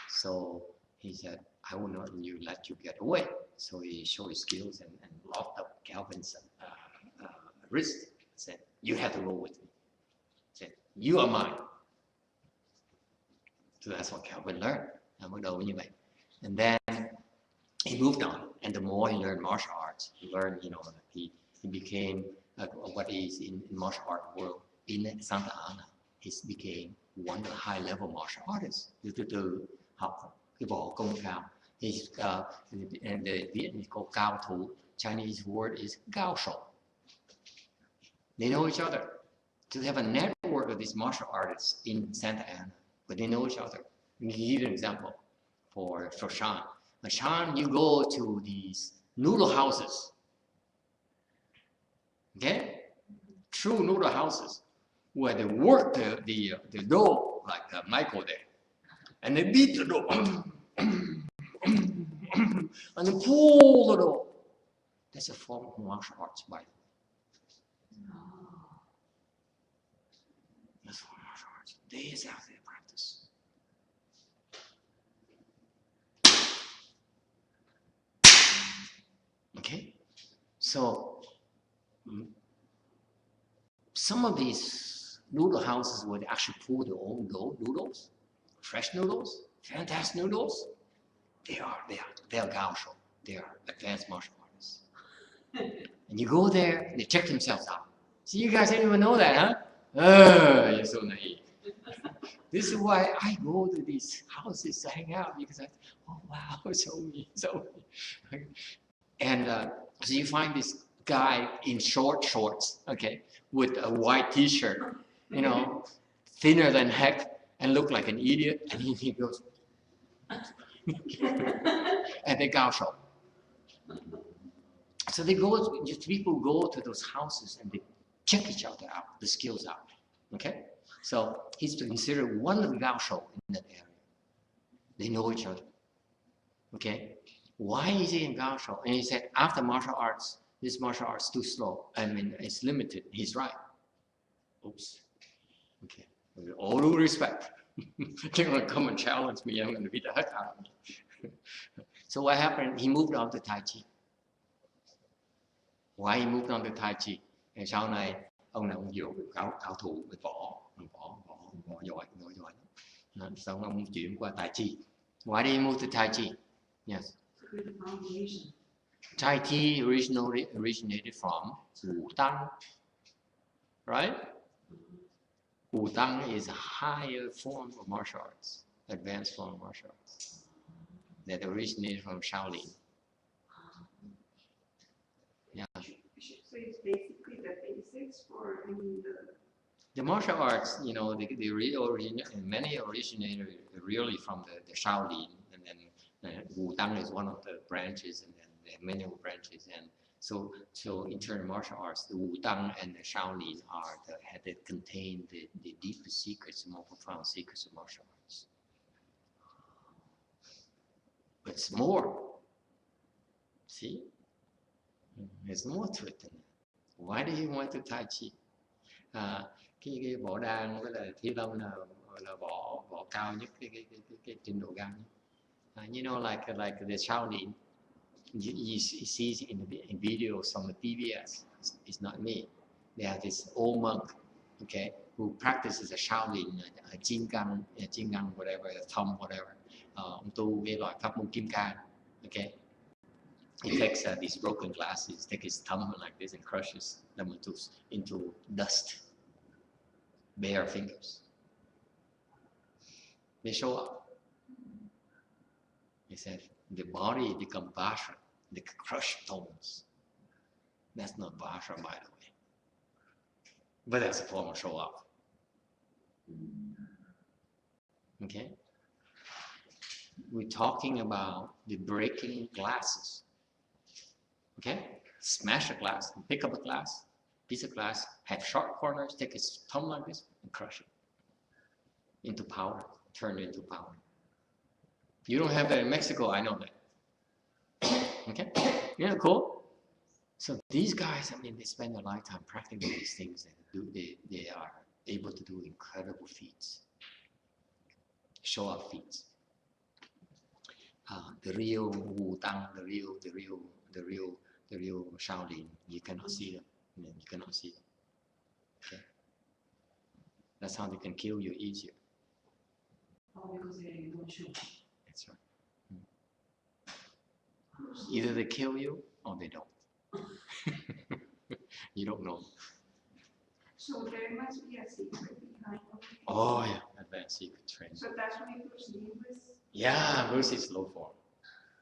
So he said, I will not let you get away. So he showed his skills and locked up Calvin's wrist. Said, you have to go with me. Said, you are mine. So that's what Calvin learned. Bắt đầu như vậy. And then he moved on. And the more he learned martial arts, he learned, he became what is in martial art world. In Santa Ana, he became one of the high-level martial artists. Từ học cái võ công cao. And the Vietnamese called cao thủ. Chinese word is gao shou. They know each other. So they have a network of these martial artists in Santa Ana, but they know each other. Let me give you an example for Shan. Shan, you go to these noodle houses. Okay? True noodle houses where they work the dough like Michael there. And they beat the dough. And then pull the dough. That's a form of martial arts, by the way. That's for martial arts. Days after they practice. Okay? So, some of these noodle houses would actually pull their own noodles, fresh noodles, fantastic noodles. They are gaosho. They are advanced martial artists. And you go there, and they check themselves out. See, you guys didn't even know that, huh? You're so naive. This is why I go to these houses to hang out, because oh wow, so me. And so you find this guy in short shorts, okay, with a white T-shirt, thinner than heck, and look like an idiot, and he goes, and they gaosho. So people go to those houses and they check each other out, the skills out. Okay? So he's considered one of the Gaoshou in that area. They know each other. Okay? Why is he in Gaoshou? And he said, after martial arts, this martial arts is too slow. I mean, it's limited. He's right. Oops. Okay. With all due respect, they're going to come and challenge me. I'm going to beat the heck out of me. So what happened? He moved on to Tai Chi. Why he moved on to Tai Chi? Thì sau này ông này ông nhiều cao thủ về võ giỏi. Xong ông chuyển qua Tai Chi. Why did he move to Tai Chi? Yes. Tai Chi originated from Wu Tang, right? Wu Tang is a higher form of martial arts, advanced form of martial arts that originated from Shaolin. Yeah. So it's basically the basics for, I mean, the martial arts, you know, the real origin, many originated really from the Shaolin, and then Wu Tang is one of the branches, and then there are many branches, and so in terms of martial arts, the Wu Tang and the Shaolin that contain the deepest secrets, more profound secrets of martial arts. But it's more. See, there's more to it than that. Why do you want to Tai Chi? Cái võ đan với là Thi Lâm là võ cao nhất, cái trình độ cao nhất. You know, like the Shaolin, you see in videos from the PBS. It's not me. They have this old monk, okay, who practices a Shaolin, a Jin Gang, whatever, a thumb, whatever. Ông tu cái loại pháp môn kim cang, okay. He takes these broken glasses, takes his thumb like this and crushes them into dust. Bare fingers. They show up. He said, the body becomes basha, they crush stones. That's not basha, by the way. But that's a form of show off. Okay? We're talking about the breaking glasses. Okay? Smash a glass, pick up a glass, piece of glass, have sharp corners, take his thumb like this and crush it into powder, turn it into powder. You don't have that in Mexico, I know that. Okay? Yeah, cool. So these guys, I mean, they spend a lifetime practicing these things and they are able to do incredible feats, show off feats. The real Wu Tang, the real Shaolin, you cannot see them. I mean, you cannot see them. Okay? That's how they can kill you easier. Oh, because they don't show. That's right. Either they kill you or they don't. You don't know. so there must be a secret behind all this. Oh yeah, advanced secret training. So that's why Bruce Lee was. Yeah, Bruce is low form.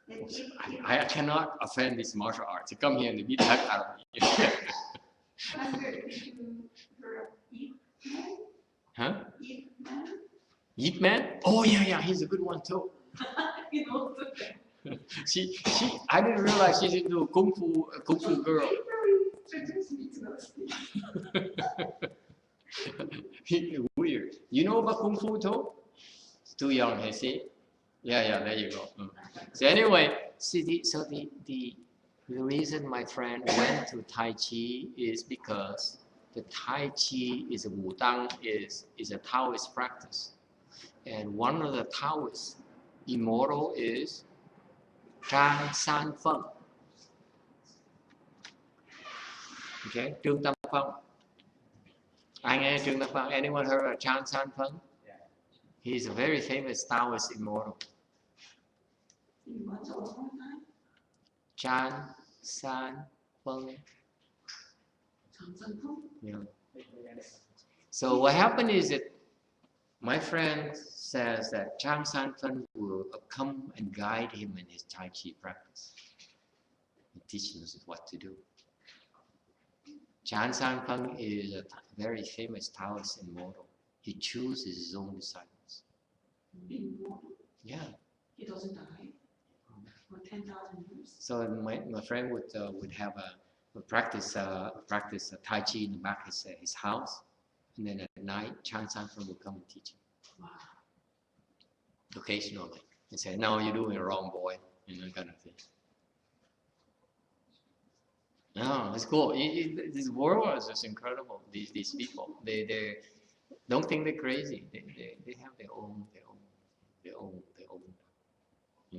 And if I cannot offend this martial arts. To come here and beat the heck out of me. did you heard of Ip Man? Huh? Ip Man? Yeet Man? Oh yeah, he's a good one too. You know, She I didn't realize she's into kung fu girl. He introduced me to those things. Weird. You know about kung fu too? It's too young, you see? Yeah, there you go. So anyway, see the reason my friend went to Tai Chi is because the Tai Chi is a Wu Tang is a Taoist practice. And one of the Taoist immortal is Trang San Pheng. Okay, Trương Tam Phong. Ai nghe Trương Tam Phong? Anyone heard of Trang San Pheng? He's a very famous Taoist immortal. Chan San Pheng. Yeah. So what happened is that my friend says that Chang San Pheng will come and guide him in his Tai Chi practice. He teaches him what to do. Chan San Pheng is a very famous Taoist immortal. He chooses his own disciples. Yeah. He doesn't die for 10,000 years. So my friend would have practice Tai Chi in the back of his house, and then at night, Chan Sanfeng would come and teach him. Wow. Occasionally, and say, "No, you're doing it wrong, boy," and that kind of thing. No, it's cool. This world is just incredible. These people, they don't think they're crazy. They have their own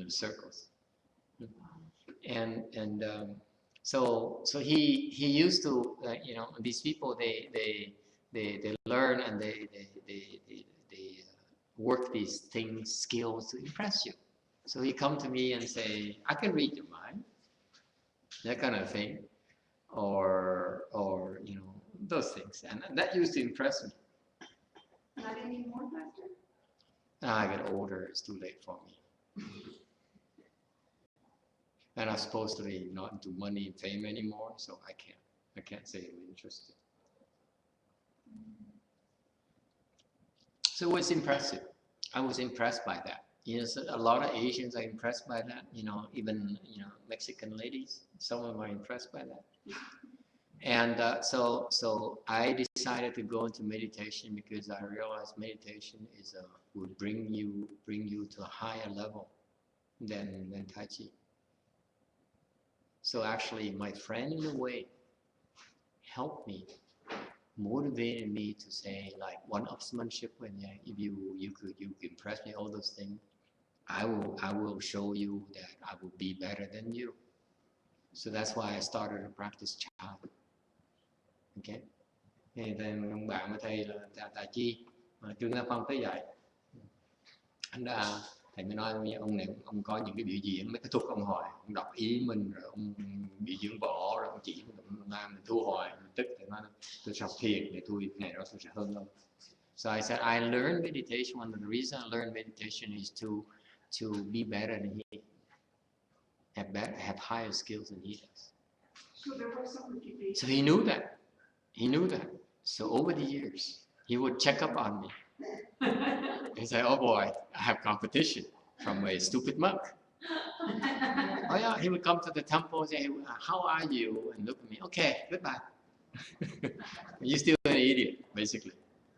circles. And so he used to these people they learn and they work these things skills to impress you. So he come to me and say, "I can read your mind," that kind of thing, or those things, and that used to impress me. Not anymore, Master? I get older, it's too late for me. And I'm supposed to be not into money and fame anymore, so I can't say I'm interested. So it's impressive. I was impressed by that. So a lot of Asians are impressed by that. Even Mexican ladies, some of them are impressed by that. And so I decided to go into meditation because I realized meditation would bring you to a higher level than Tai Chi. So actually, my friend in a way helped me, motivated me to say like one-upsmanship. When if you could impress me all those things, I will show you that I will be better than you. So that's why I started to practice Chan. Okay. Thì ông bạn với thầy là tại chi mà Trương Gia Phong tới dạy. Anh đã thầy mới nói ông này ông có những cái biểu diễn mấy cái thuật ông hỏi, ông đọc ý mình rồi ông biểu diễn võ rồi ông chỉ ông làm mình thu hồi tức thì nói tôi học thiền để tôi này đó tôi sẽ hơn đâu. So I said I learned meditation. One of the reasons I learned meditation is to be better than he, have higher skills than he does. So there was some motivation. So he knew that. He knew that. So over the years, he would check up on me. He said, "Oh boy, I have competition from a stupid monk." Oh yeah, he would come to the temple and say, "How are you?" And look at me. "Okay, goodbye." You're still an idiot, basically.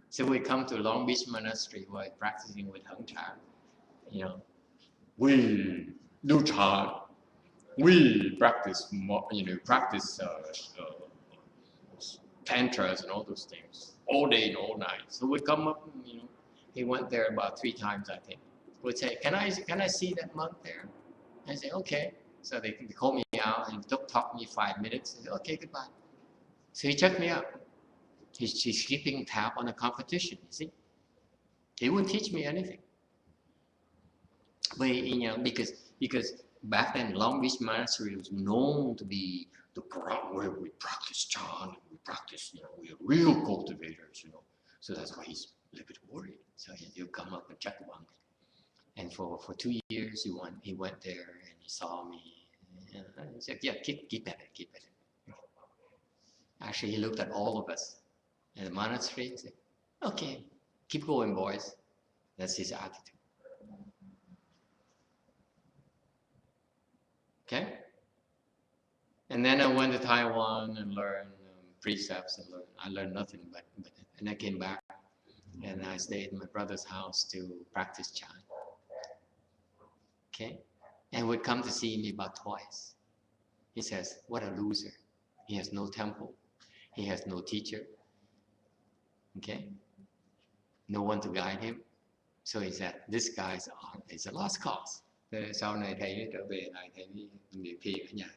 So we come to Long Beach Monastery where I'm practicing with Hung Chan. We do Chan. We practice, tantras and all those things all day and all night. So we come up, he went there about 3 times, I think. Would say, can I see that monk there? I say, okay. So they call me out and talk me 5 minutes. I say, okay, goodbye. So he checked me out. He's keeping tab on the competition, you see. He wouldn't teach me anything. But because back then Long Beach Monastery was known to be the ground where we practice Chan, we practice, we're real cultivators, So that's why he's a little bit worried. So he'll come up and check on me. And for 2 years he went there and he saw me. And he said, "Yeah, keep at it. Actually, he looked at all of us in the monastery and said, "Okay, keep going, boys." That's his attitude. Okay? And then I went to Taiwan and learned precepts, and I learned nothing but and I came back and I stayed in my brother's house to practice Chan. Okay? And would come to see me about twice. He says, "What a loser. He has no temple. He has no teacher. Okay? No one to guide him." So he said, "This guy is a lost cause." Sau này thầy trở về lại thầy điều thiền ở nhà.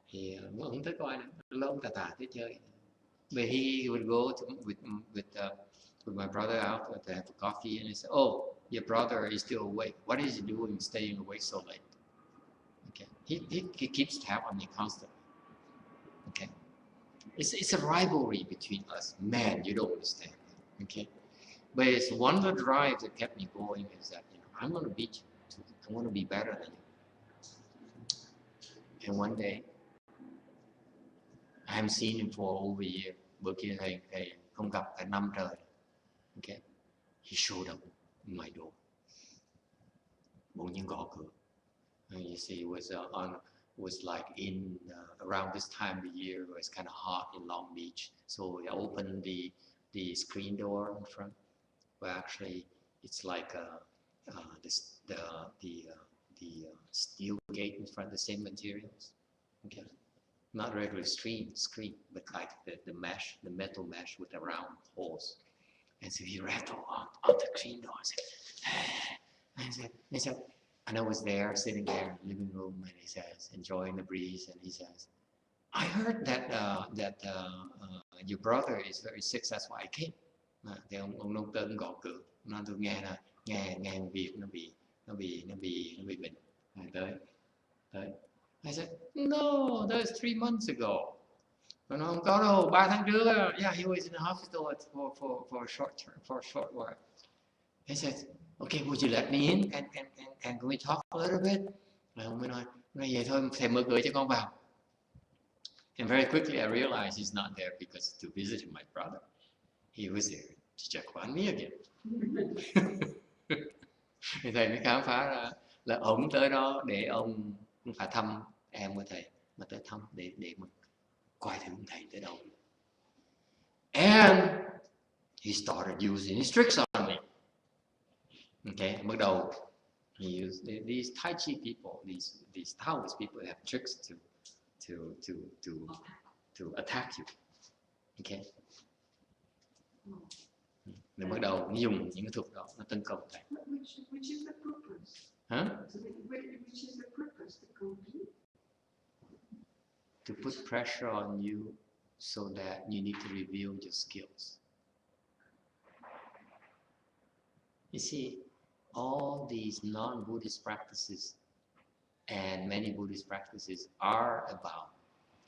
Thì ông thích coi này, lâu ông tà tới chơi. But he would go with my brother out to have a coffee, and he said, "Oh, your brother is still awake. What is he doing staying awake so late?" Okay, he keeps tab on me constantly. Okay, it's a rivalry between us. Man, you don't understand. Okay, but it's one of the drives that kept me going is that I'm going to beat you. I want to be better than you. And one day, I haven't seen him for over a year. Bữa kia thầy không gặp cả năm trời. Okay, he showed up in my door. Bỗng nhiên gõ cửa. And you see, it was was like in around this time of the year where it's kind of hot in Long Beach. So we opened the screen door in front, where actually it's like the steel gate in front, the same materials. Okay, not regular screen, but like the mesh, the metal mesh with the round holes. And so he rattled on the screen door. I said, and I was there, sitting there in the living room, and he says, enjoying the breeze, and he says, I heard that your brother is very sick, that's why I came. Thì ông nông tên gõ cửa, nói tôi nghe là nghe việc nó bị bệnh, tới. I said, no, that was 3 months ago. Nó không có đâu, 3 tháng trước. Yeah, he was in the hospital for a short while. He said, okay, would you let me in? Can we talk a little bit? Ông mới nói vậy thôi, thầy mở cửa cho con vào. And very quickly I realized he's not there because to visit my brother. He was there to check on me again. Thì thầy mới khám phá ra là ông tới đó để ông phải thăm em của thầy, mà tới thăm để mà coi thử thầy tới đâu. And he started using his tricks on me. Okay, bắt đầu he used these Tai Chi people, these Taoist people have tricks to attack you. Okay. Rồi bắt đầu nó dùng những cái thuật đó nó tấn công thầy. Which is the purpose? Hả? Which is the purpose to complete? To put pressure on you so that you need to reveal your skills. You see, all these non-Buddhist practices and many Buddhist practices are about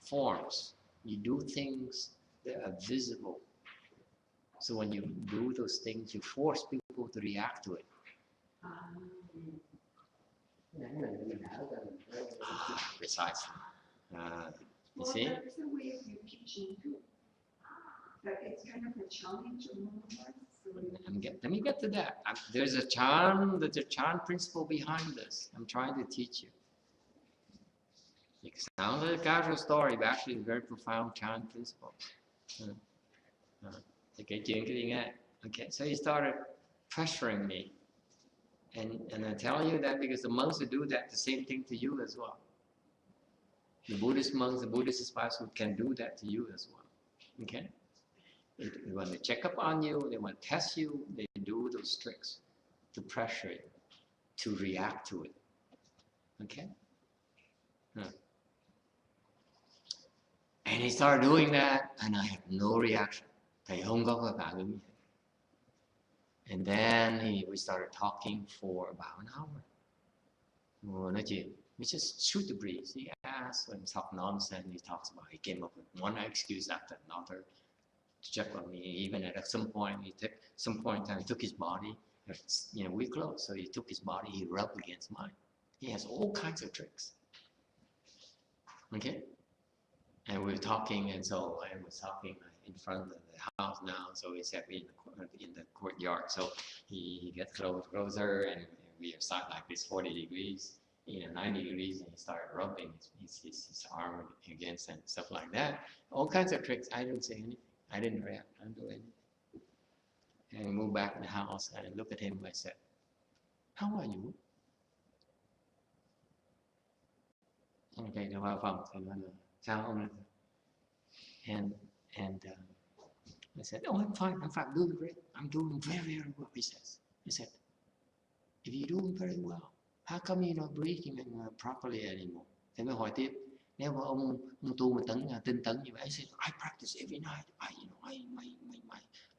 forms. You do things that are visible. So when you do those things, you force people to react to it. Precisely. You see? That's the way of your teaching too. That it's kind of a challenge among us. Let me get to that. There's a charm principle behind this. I'm trying to teach you. It sounds like a casual story, but actually it's a very profound charm principle. Okay, so he started pressuring me. And I tell you that because the monks who do that, the same thing to you as well. The Buddhist monks, the Buddhist aspirants can do that to you as well. Okay? When they check up on you, they want to test you, they do those tricks to pressure you, to react to it. Okay? And he started doing that, and I had no reaction. Thầy không có phản ứng. And then we started talking for about an hour. Nói chuyện. We just shoot the breeze. He asks and talk nonsense. He talks about, he came up with one excuse after another to check on me. Even at some point in time, he took his body. We're close, so he took his body, he rubbed against mine. He has all kinds of tricks. Okay? And we were talking, and so I was talking in front of the house now, so he set me in the courtyard. So he gets closer, and we are sat like this 40 degrees, 90 degrees, and he started rubbing his arm against and stuff like that. All kinds of tricks. I didn't say anything. I didn't react. I didn't do anything. And we moved back in the house, and I looked at him, and I said, how are you? Okay, nó vào phòng, thì nói là sao ông? And I said, oh, I'm fine, I'm doing great. I'm doing very, very well, he says. He said, if you're doing very well, how come you're not breathing properly anymore? Thì mới hỏi tiếp, nếu mà ông tu mà tinh tấn như vậy, I said, I practice every night.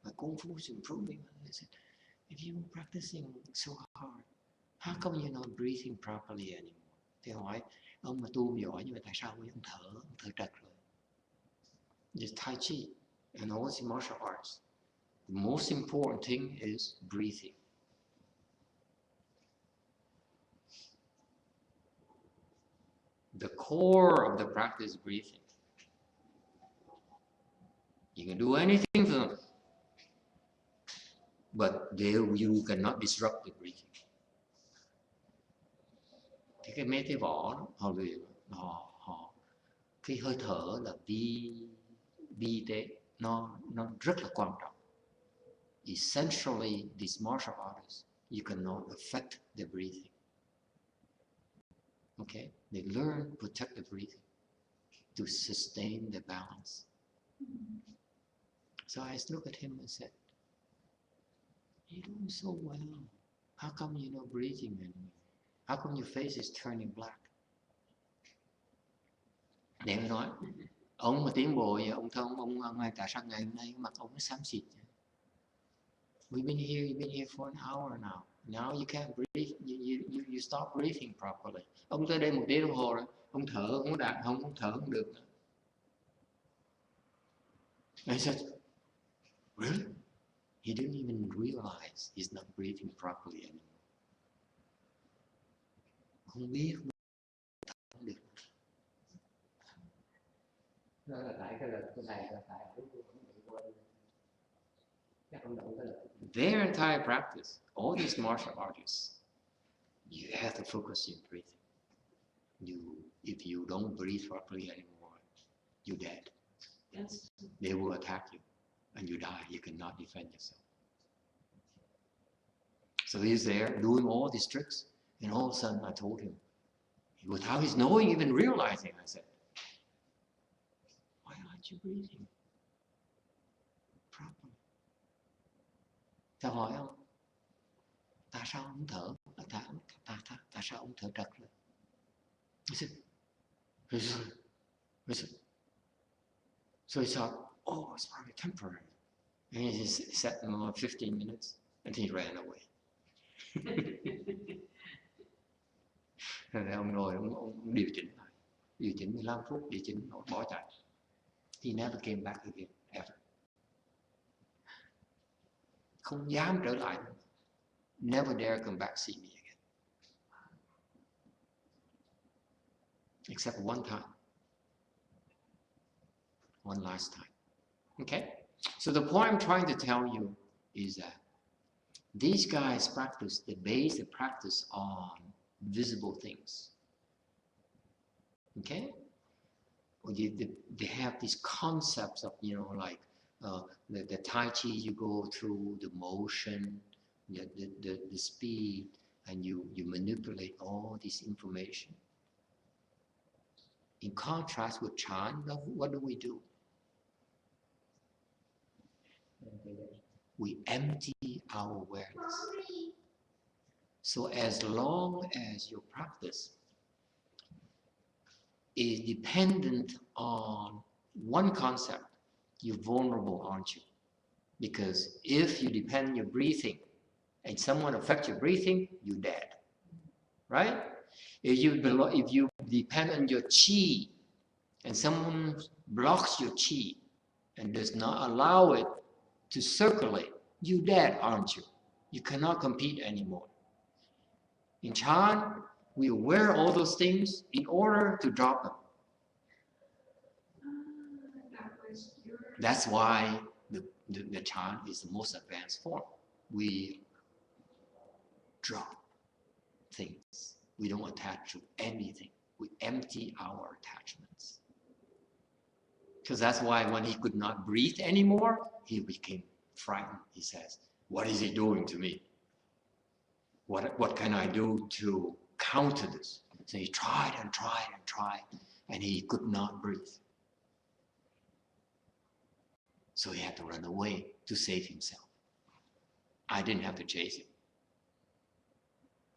My Kung Fu is improving. I said, if you're practicing so hard, how come you're not breathing properly anymore? Thì hỏi, ông mà tu giỏi như vậy, tại sao ông thở trật rồi? Just Tai Chi and all the martial arts. The most important thing is breathing. The core of the practice is breathing. You can do anything to them, but you cannot disrupt the breathing. Thì cái mấy cái vỏ đó, họ luyện cái hơi thở là vi tế, nó rất là quan trọng. Essentially, these martial artists, you cannot affect the breathing. Okay, they learn protect the breathing to sustain the balance. So I looked at him and said, "You're doing so well. How come you're not breathing anymore? How come your face is turning black?" Để mới nói, ông mà tiến bộ vậy, ông thông ông tại sao ngày hôm nay mặt ông nó xám xịt? You've been here for an hour now. Now you can't breathe. You stop breathing properly. Ông tới đây 1 tiếng đồng hồ rồi, ông thở không thở không được nữa. I said, really? He didn't even realize he's not breathing properly anymore. Không biết không được. Đó là tại cái lần của thầy là tại không bị quên. Chắc không động cái lần. Their entire practice, all these martial artists, you have to focus in breathing. If you don't breathe properly anymore, you're dead. Yes. They will attack you, and you die. You cannot defend yourself. So he's there doing all these tricks, and all of a sudden I told him, without his knowing, even realizing, I said, "Why aren't you breathing properly?" Tao hỏi ông, tại sao ông thở? Tại sao ông thở trật lên? So he thought, oh, it's probably temporary. And he sat 15 minutes and he ran away. Rồi ông ngồi, ông điều chỉnh lại. Điều chỉnh 15 phút, điều chỉnh, bỏ chạy. He never came back again, ever. Không dám trở lại. Never dare come back see me again. Except one time. One last time. Okay? So the point I'm trying to tell you is that these guys they base the practice on visible things. Okay? They have these concepts of, like the Tai Chi, you go through the motion, the speed, and you manipulate all this information. In contrast with Chan, what do? We empty our awareness. So as long as your practice is dependent on one concept, you're vulnerable, aren't you? Because if you depend on your breathing and someone affects your breathing, you're dead. Right? If you depend on your chi and someone blocks your chi and does not allow it to circulate, you're dead, aren't you? You cannot compete anymore. In Chan, we aware all those things in order to drop them. That's why the Chan is the most advanced form. We drop things. We don't attach to anything. We empty our attachments. Because that's why when he could not breathe anymore, he became frightened. He says, what is he doing to me? What can I do to counter this? So he tried and tried and tried, and he could not breathe. So he had to run away to save himself. I didn't have to chase him.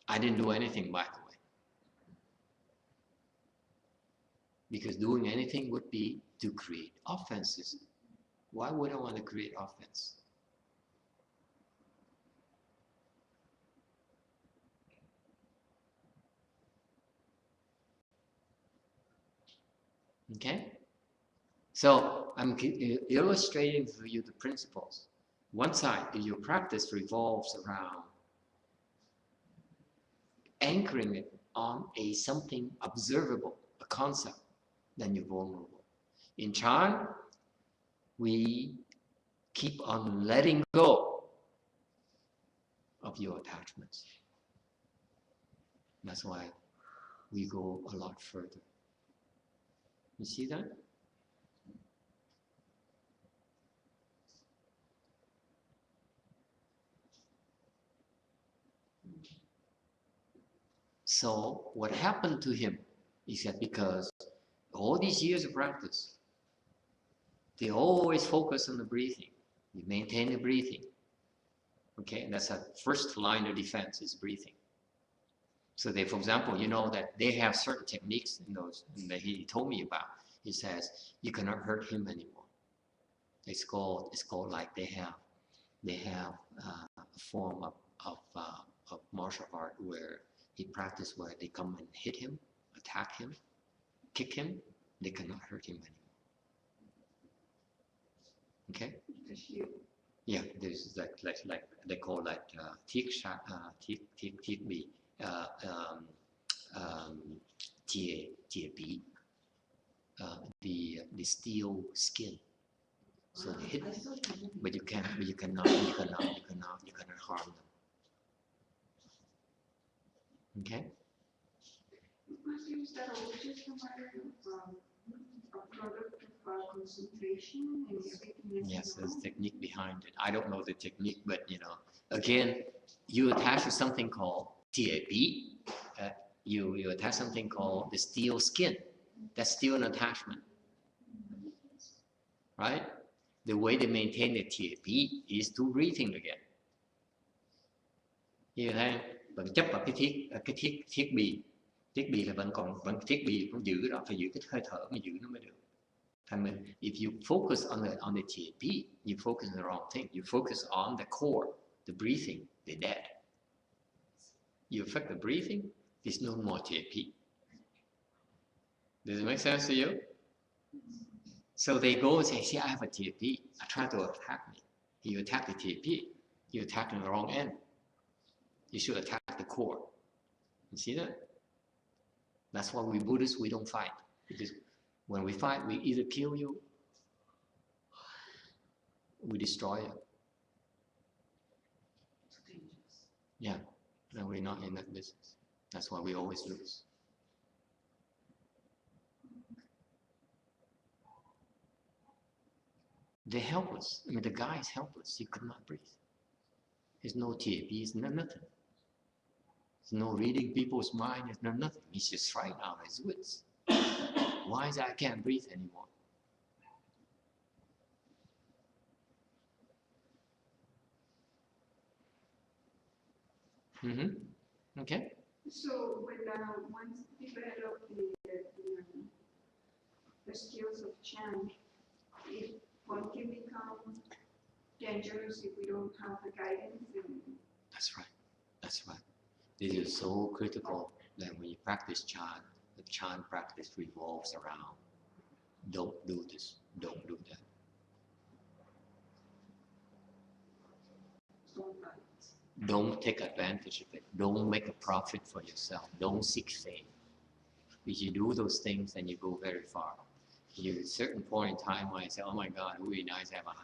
I didn't do anything, by the way. Because doing anything would be to create offenses. Why would I want to create offense? Okay? So I'm illustrating for you the principles. One side, if your practice revolves around anchoring it on something observable, a concept, then you're vulnerable. In Chan, we keep on letting go of your attachments. That's why we go a lot further. You see that? So what happened to him is that because all these years of practice, they always focus on the breathing. You maintain the breathing. Okay, and that's a first line of defense is breathing. So they, for example, you know that they have certain techniques in those that he told me about. He says you cannot hurt him anymore. It's called like they have a form of martial art where he practiced where they come and hit him, attack him, kick him. They cannot hurt him anymore. Okay. Yeah, there's like they call that thiết bị, the steel skin. So they hit, but you cannot harm them. Okay. Is that all just a matter of a product of concentration and everything? Yes, there's a technique behind it. I don't know the technique, but you know, again, you attach to something called TAP. You attach something called the steel skin. That's still an attachment, right? The way they maintain the TAP is through breathing again. Như thế, vẫn chấp vào cái thiết bị là vẫn thiết bị cũng giữ đó, phải giữ cái hơi thở mà giữ nó mới được. Thành mình, if you focus on the TAP, you focus on the wrong thing. You focus on the core, the breathing, the dead. You affect the breathing, there's no more TAP. Does it make sense to you? So they go and say, see, I have a TAP. I try to attack me. You attack the TAP. You attack the wrong end. You should attack the core. You see that? That's why we Buddhists, we don't fight. Because when we fight, we either kill you, we destroy you. Yeah, and we're not in that business. That's why we always lose. They're helpless. I mean, the guy is helpless. He could not breathe. There's no TAPs, no nothing. There's no reading people's mind. There's no nothing. He's just frightened out of his wits. Why is it I can't breathe anymore? Okay. So when once develop the skills of chant, one can become dangerous if we don't have the guidance. That's right. That's right. This is so critical that when you practice chant, the chant practice revolves around don't do this, don't do that. Don't take advantage of it. Don't make a profit for yourself. Don't seek fame. If you do those things, then you go very far. You at a certain point in time when you say, oh my God, it would be nice to have a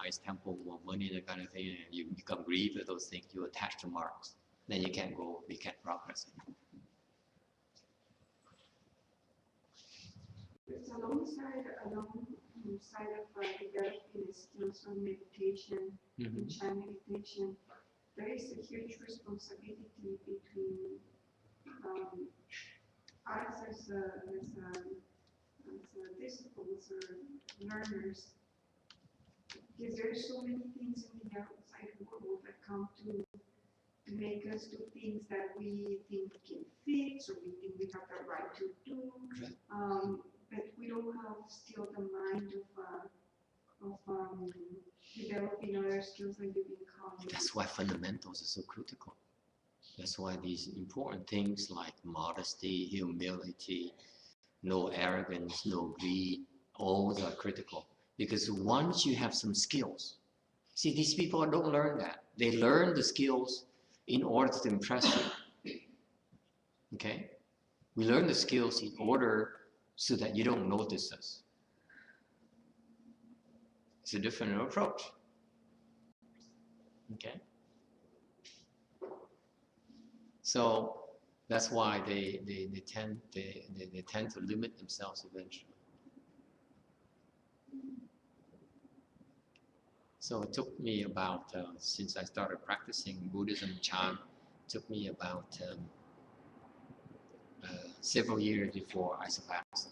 nice temple, more money, that kind of thing, and you become greedy of those things, you attach to marks. Then you can't go, you can't progress. It's alongside of developing skills on meditation and chant meditation, there is a huge responsibility between us as disciples or learners, because there are so many things in the outside world that come to make us do things that we think we can fix or we think we have the right to do, but we don't have still the mind of developing other skills that you become. That's why fundamentals are so critical. That's why these important things like modesty, humility, no arrogance, no greed, all are critical. Because once you have some skills, see, these people don't learn that. They learn the skills in order to impress you. Okay? We learn the skills in order so that you don't notice us. It's a different approach. Okay? So that's why they tend to limit themselves eventually. So it took me about, since I started practicing Buddhism Chan, it took me about several years before I surpassed.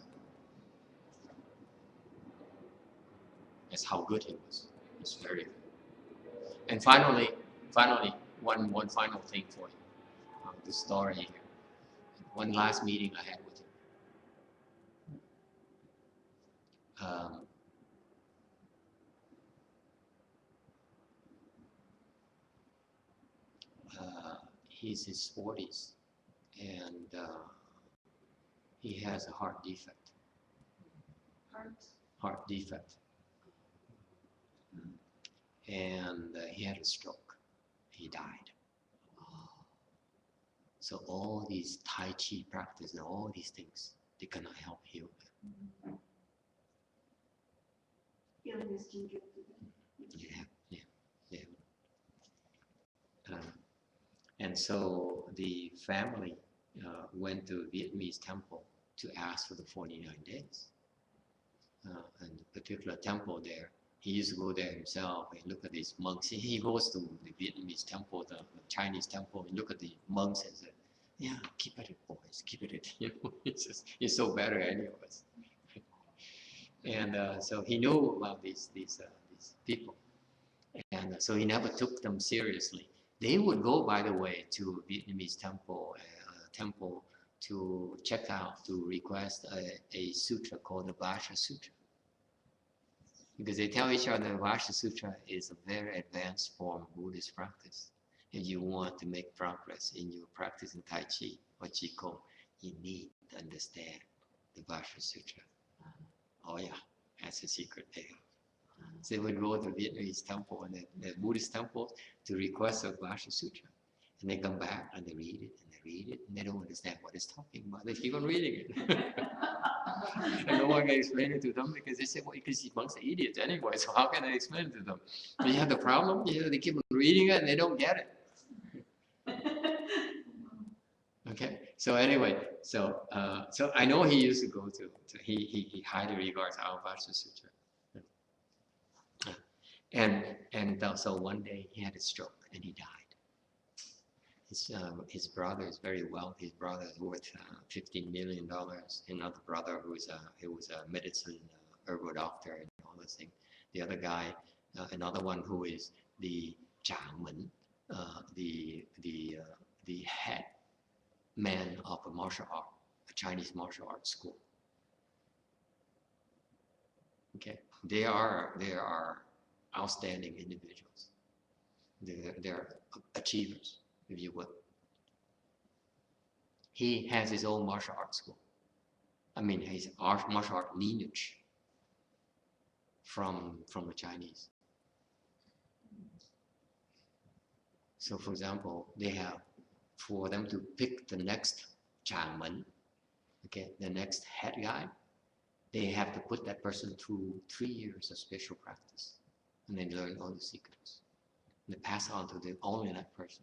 That's how good he was. It's very good. And finally, one final thing for you. The story here. One last meeting I had with him. He's in his 40s, and he has a heart defect. Heart defect. And he had a stroke. He died. So all these Tai Chi practice and all these things, they cannot help heal them. Illness can get to them. Yeah. And so the family went to Vietnamese temple to ask for the 49 days. And the particular temple there, he used to go there himself and look at these monks. He goes to the Vietnamese temple, the Chinese temple, and look at the monks and said, "Yeah, keep at it, boys, keep at it." You know, it's so better anyways. And so he knew about these people, and so he never took them seriously. They would go, by the way, to Vietnamese temple to check out, to request a sutra called the Vasha Sutra. Because they tell each other the Vasha Sutra is a very advanced form of Buddhist practice. If you want to make progress in your practice in Tai Chi or Qigong, you need to understand the Vasha Sutra. Oh yeah, that's a secret there. So they would go to the Vietnamese temple and the Buddhist temples to request a Vasha Sutra. And they come back and they read it and they read it and they don't understand what it's talking about. They keep on reading it. And no one can explain it to them because they say, well, because these monks are idiots anyway, so how can I explain it to them? But you have the problem, they keep on reading it and they don't get it. Okay, so anyway, so I know he used to go to he highly regards our Vasha Sutra. And so one day he had a stroke and he died. His brother is very wealthy. His brother is worth $15 million. Another brother who was a medicine herbal doctor and all those things. The other guy, another one who is the Zhangmen, the head man of a martial art, a Chinese martial arts school. Okay, they are outstanding individuals. They're achievers, if you will. He has his own martial arts school. I mean, his martial art lineage from the Chinese. So, for example, they have, for them to pick the next Changmen, okay, the next head guy, they have to put that person through 3 years of special practice, and then learn all the secrets. And they pass on to only that person.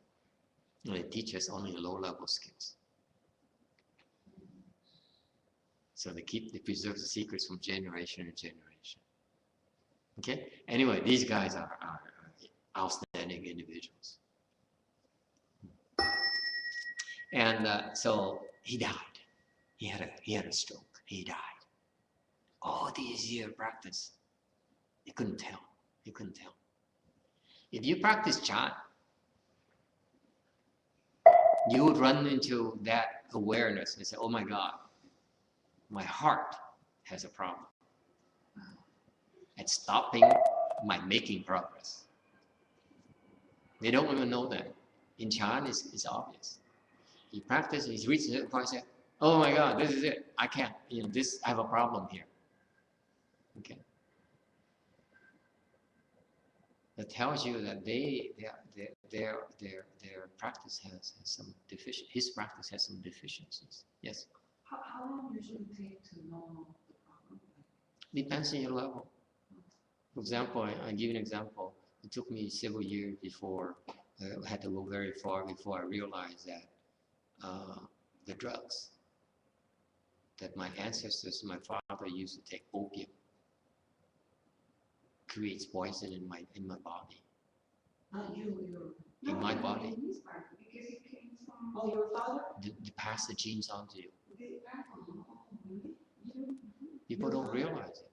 And they teach us only low-level skills. So they preserve the secrets from generation to generation. Okay. Anyway, these guys are outstanding individuals. And so he died. He had a stroke. He died. All these years of practice, he couldn't tell. He couldn't tell. If you practice Chan, you would run into that awareness and say, "Oh my God, my heart has a problem. It's stopping my making progress." They don't even know that. In Chan, it's obvious. He practices, he's reaching it, and says, "Oh my God, this is it. I can't. I have a problem here." Okay. That tells you that their practice has some deficiencies. His practice has some deficiencies. Yes. How long usually take to know the problem? Depends on your level. For example, I give you an example. It took me several years before I had to go very far before I realized that the drugs that my ancestors, my father used to take opium, creates poison in my body. You. In my body. In his body, because it came from. Oh, your father? They pass the genes on to you. Really? People don't realize it.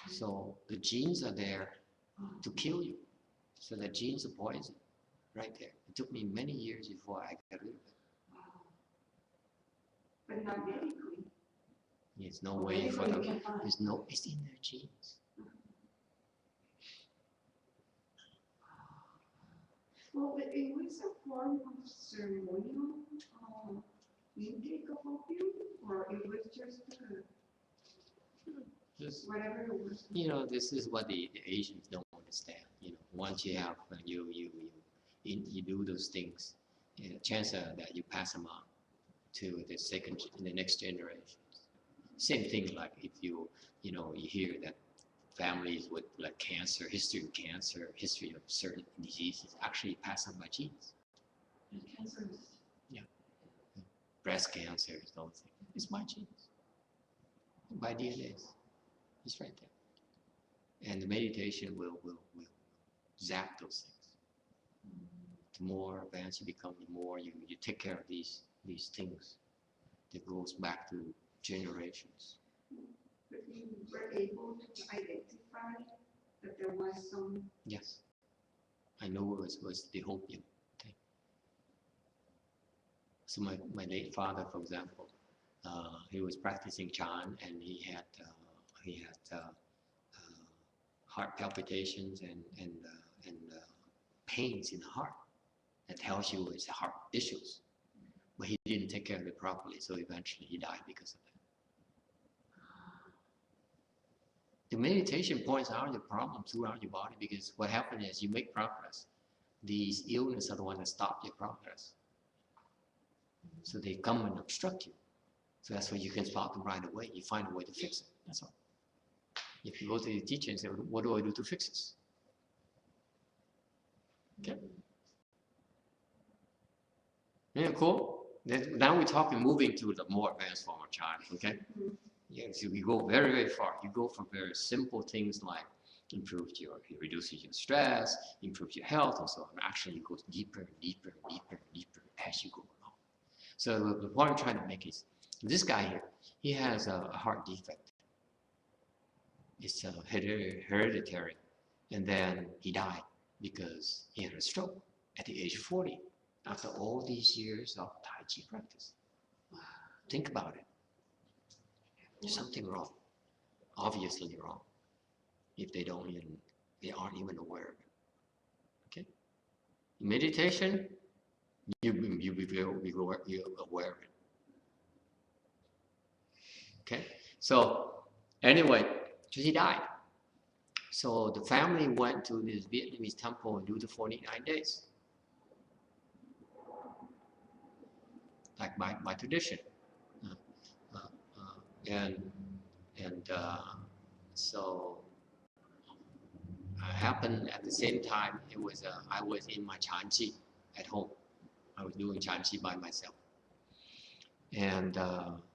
So the genes are there to kill you. So the genes are poison right there. It took me many years before I got rid of it. But not medically. There's no way for them. It's in their genes. Well, it was a form of ceremonial intake of opium, or it was just whatever it was. This is what the Asians don't understand. Once you have you do those things, chances are that you pass them on to the next generation. Same thing like if you hear that families with like cancer, history of certain diseases actually pass on by genes. Cancer. Yeah. Breast cancer, those things. It's my genes. By DNA. It's right there. And the meditation will zap those things. The more advanced you become, the more you take care of these things that goes back to generations. But you were able to identify that there was some. Yes. I know it was the opium thing. So my late father, for example, he was practicing Chan, and he had heart palpitations and pains in the heart. That tells you it's heart issues. But he didn't take care of it properly, so eventually he died because of that. The meditation points out the problem throughout your body, because what happens is you make progress. These illnesses are the ones that stop your progress. So they come and obstruct you. So that's why you can spot them right away. You find a way to fix it. That's all. If you go to the teacher and say, what do I do to fix this? Okay. Yeah, cool. Now we're talking moving to the more advanced form of Chan, okay? Yeah, so we go very, very far. You go from very simple things like it reduces your stress, improves your health, and so on. Actually, it goes deeper and deeper and deeper and deeper as you go along. So the point I'm trying to make is, this guy here, he has a heart defect. It's hereditary. And then he died because he had a stroke at the age of 40, after all these years of Tai Chi practice. Think about it. There's something wrong. Obviously wrong. If they aren't even aware of it. Okay? Meditation, you'll be aware of it. Okay? So anyway, he died. So the family went to this Vietnamese temple and do the 49 days. Like by tradition. So happened at the same time. I was in my Chan Chi at home. I was doing Chan Chi by myself. And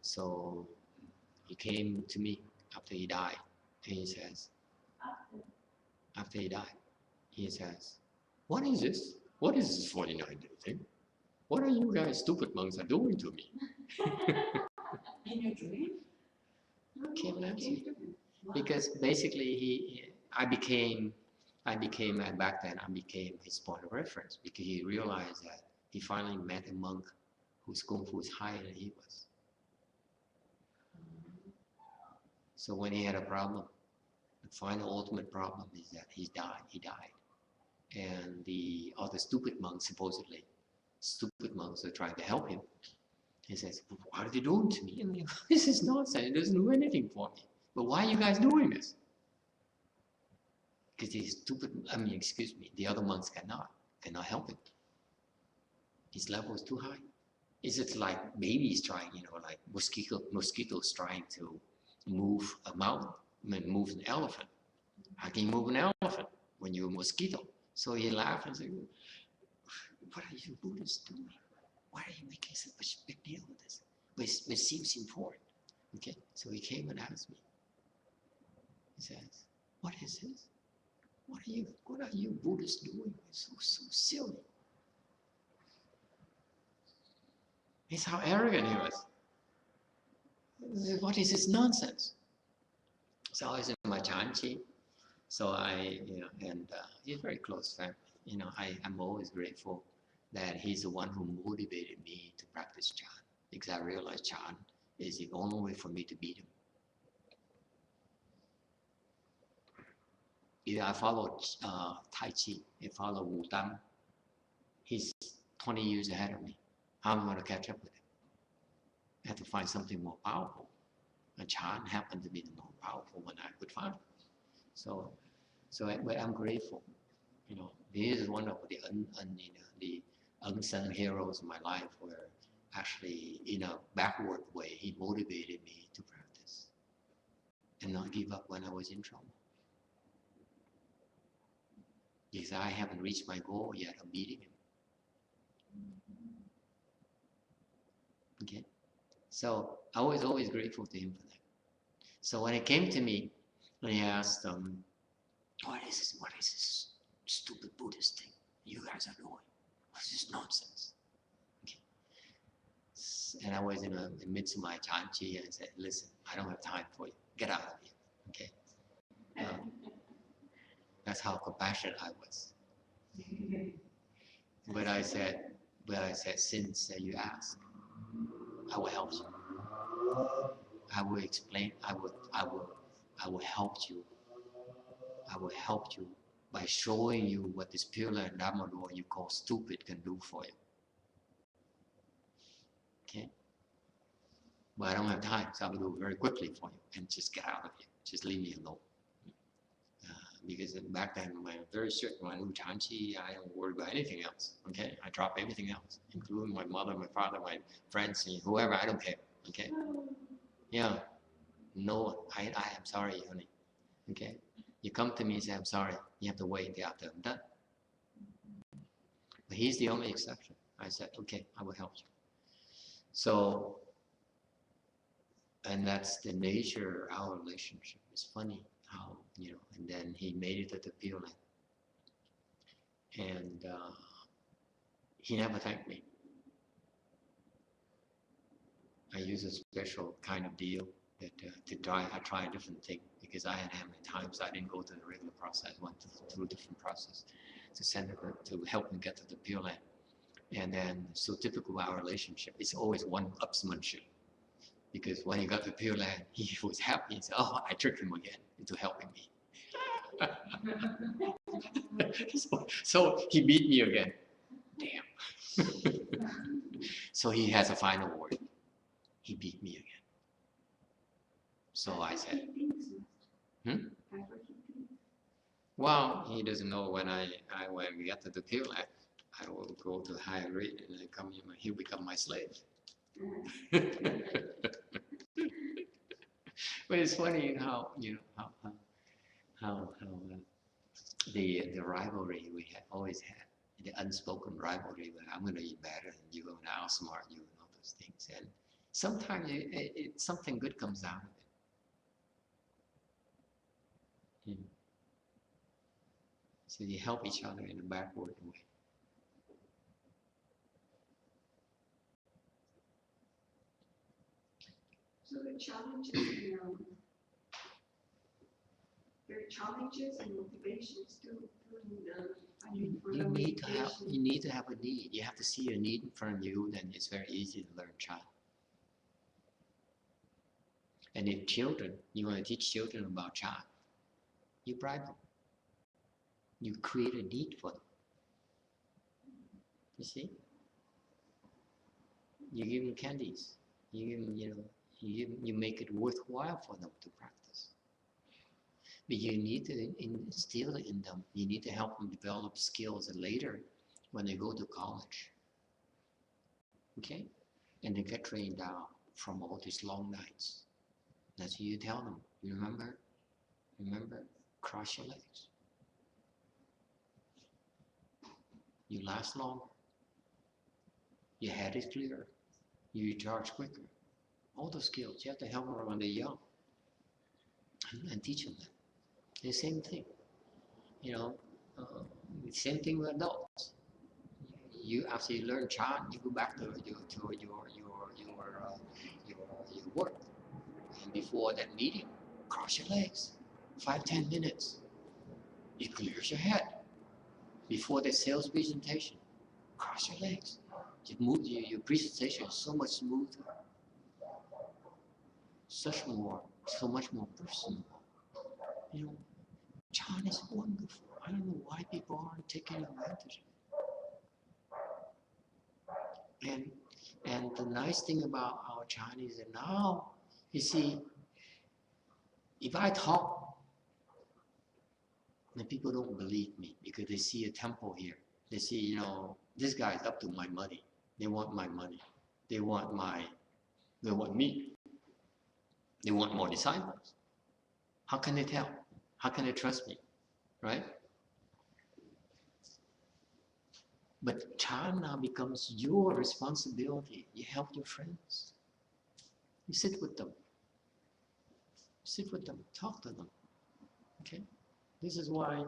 so he came to me after he died, and he says, after he died, he says, what is this? What is this 49-day thing? What are you guys stupid monks are doing to me? In your dream? Can't answer. Because basically I became back then I became his point of reference, because he realized that he finally met a monk whose kung fu is higher than he was. So when he had a problem, the final ultimate problem is that he died. And the other stupid monks, supposedly, stupid monks are trying to help him. He says, what are they doing to me? I mean, this is nonsense. It doesn't do anything for me. But why are you guys doing this? Because these stupid, the other monks cannot help him. His level is too high. It's like babies trying, like mosquitoes trying to move a mountain, move an elephant. How can you move an elephant when you're a mosquito? So he laughed and said, what are you Buddhists doing? Why are you making such a big deal with this? But it seems important. Okay, so he came and asked me. He says, what is this? what are you Buddhists doing? It's so silly. It's how arrogant he was. What is this nonsense? So I was in my Chanchi. So he's a very close family. I'm always grateful that he's the one who motivated me to practice Chan, because I realized Chan is the only way for me to beat him. Either I follow Tai Chi, I follow Wu Tang. He's 20 years ahead of me. How am I going to catch up with him? I have to find something more powerful. And Chan happened to be the more powerful one I could find. So I'm grateful. He is one of the the unsung heroes of my life, where actually in a backward way he motivated me to practice and not give up when I was in trouble. Because I haven't reached my goal yet of beating him. Okay, so I was always grateful to him for that. So when it came to me, and he asked, what is this stupid Buddhist thing you guys are doing? What's this nonsense? Okay. And I was in the midst of my Chanchi, and I said, listen, I don't have time for you. Get out of here. Okay. That's how compassionate I was. But I said, since you ask, I will help you. I will explain. I will help you. I will help you by showing you what this Pure Land Dharma law you call stupid can do for you. Okay? But I don't have time, so I will do it very quickly for you and just get out of here. Just leave me alone. Because back then, when I'm very strict, when I do Chanchi, I don't worry about anything else. Okay? I drop everything else, including my mother, my father, my friends, whoever, I don't care. Okay? Yeah. No, I am sorry, honey. Okay? You come to me and say, I'm sorry. You have to wait after I'm done. But he's the only exception. I said, okay, I will help you. So, and that's the nature of our relationship. It's funny how, and then he made it to the Pure Land. And he never thanked me. I use a special kind of deal that I try a different thing, because I had many times I didn't go to the regular process, I went through a different process to help him get to the Pure Land. And then, so typical of our relationship, it's always one-upsmanship. Because when he got to Pure Land, he was happy. He said, oh, I tricked him again into helping me. so he beat me again. Damn. So he has a final word. He beat me again. So I said, well, he doesn't know when when we get to the Pure Land, I will go to the higher rate and then he'll become my slave. But it's funny how the rivalry we always had, the unspoken rivalry, where I'm going to be better than you, and I'll outsmart you, and all those things. And sometimes something good comes out of it. So you help each other in a backward way. So the challenges and motivations too. You need to have a need. You have to see a need in front of you, then it's very easy to learn Chan. And if children, you want to teach children about Chan, you bribe them. You create a need for them. You see? You give them candies. You give them, you make it worthwhile for them to practice. But you need to instill it in them. You need to help them develop skills later when they go to college. Okay? And they get trained out from all these long nights. That's what you tell them. You remember? Remember? Cross your legs. You last longer. Your head is clearer. You recharge quicker. All those skills. You have to help them when they're young. And teach them that. The same thing. Same thing with adults. You after you learn Chan, you go back to your work, and before that meeting, cross your legs, 5-10 minutes. It clears your head. Before the sales presentation, cross your legs. You move your presentation is so much smoother, so much more personal. Chan is wonderful. I don't know why people aren't taking advantage of it. And the nice thing about our Chinese is now, you see, if I talk, then people don't believe me because they see a temple here. They see, this guy is up to my money. They want my money. They want me. They want more disciples. How can they tell? How can they trust me? Right? But Chan now becomes your responsibility. You help your friends. You sit with them. Talk to them. Okay? This is why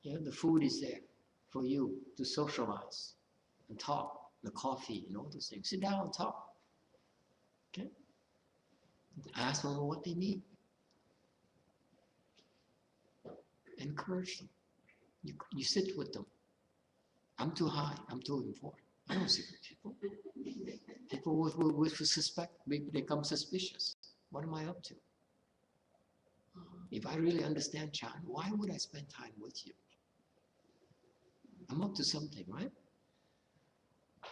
the food is there for you to socialize and talk, the coffee and all those things. Sit down and talk. Okay? Ask them what they need. Encourage them. You sit with them. I'm too high. I'm too important. I don't sit with people. People will suspect, maybe become suspicious. What am I up to? If I really understand Chan, why would I spend time with you? I'm up to something, right?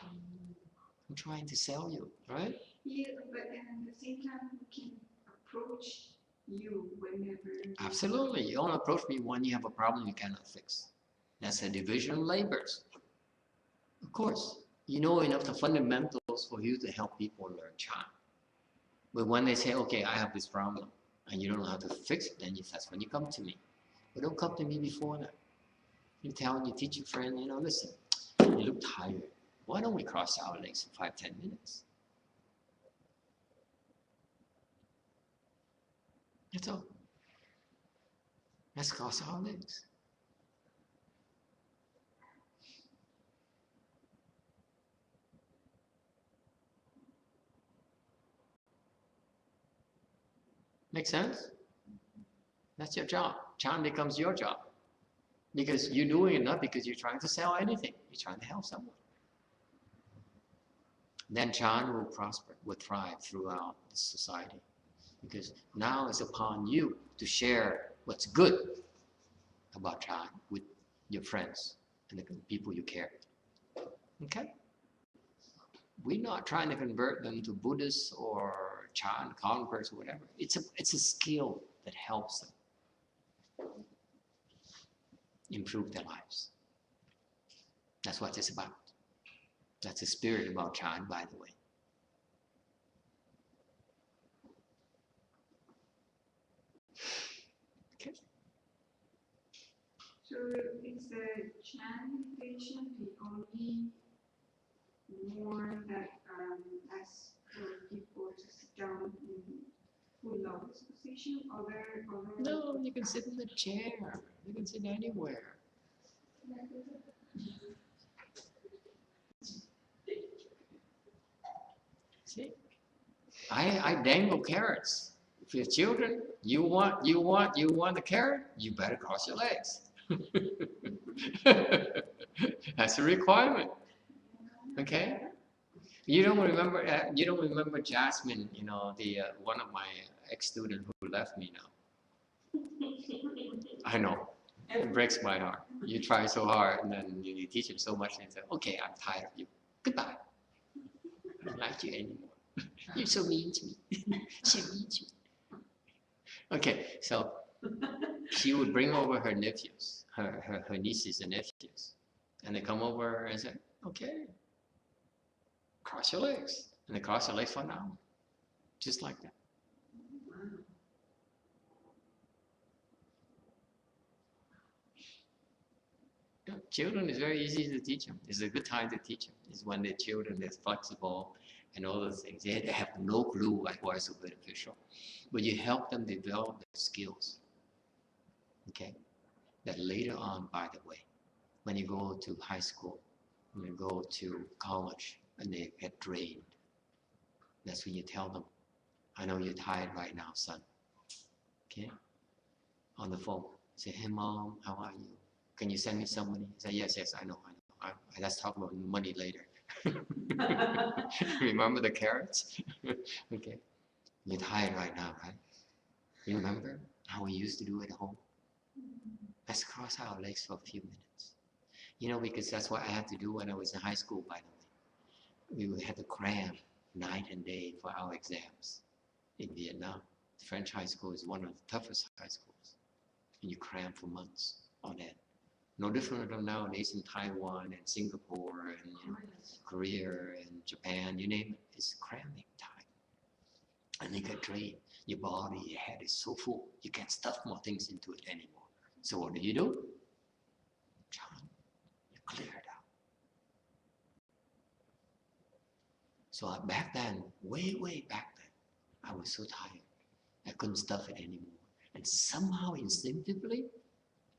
I'm trying to sell you, right? Yeah, but at the same time, we can approach you whenever. Absolutely. You don't approach me when you have a problem you cannot fix. That's a division of labors. Of course, you know enough the fundamentals for you to help people learn Chan. But when they say, okay, I have this problem, and you don't know how to fix it, then that's when you come to me. But don't come to me before that. You teach your friend, listen, you look tired. Why don't we cross our legs for 5-10 minutes? That's all. Let's cross our legs. Make sense? That's your job. Chan becomes your job. Because you're doing it not because you're trying to sell anything. You're trying to help someone. Then Chan will prosper, will thrive throughout the society. Because now it's upon you to share what's good about Chan with your friends and the people you care. Okay? We're not trying to convert them to Buddhists or Chan converts or whatever. It's a skill that helps them improve their lives. That's what it's about. That's the spirit about Chan, by the way. Okay. So is the Chan meditation the only one that asks for people to sit down in full lotus position? No, you can sit in the chair. You can sit anywhere. See? I dangle carrots. If your children, you want the carrot, you better cross your legs. That's a requirement. Okay? You don't remember Jasmine, the one of my ex-student who left me now. I know. It breaks my heart. You try so hard and then you teach him so much and say, okay, I'm tired of you. Goodbye. I don't like you anymore. You're so mean to me. So mean to me. Okay, so she would bring over her nephews, her nieces and nephews. And they come over and say, okay, cross your legs. And they cross their legs for an hour. Just like that. Children is very easy to teach them. It's a good time to teach them. It's when they're children, they're flexible and all those things. They have no clue why it's so beneficial. But you help them develop their skills. Okay? that later on, by the way, when you go to high school, when you go to college, and they get drained, that's when you tell them, I know you're tired right now, son. Okay? On the phone, say, hey mom, how are you? Can you send me some money? Say, yes, I know. Let's talk about money later. Remember the carrots? Okay. You're tired right now, right? You remember how we used to do at home? Let's cross our legs for a few minutes. You know, because that's what I had to do when I was in high school, by the way. We would have to cram night and day for our exams in Vietnam. French high school is one of the toughest high schools. And you cram for months on end. No different from nowadays in Taiwan and Singapore and Korea and Japan, you name it. It's cramming time. And you get drained. Your body, your head is so full, you can't stuff more things into it anymore. So what do? John, you clear it out. So back then, way back then, I was so tired. I couldn't stuff it anymore. And somehow instinctively,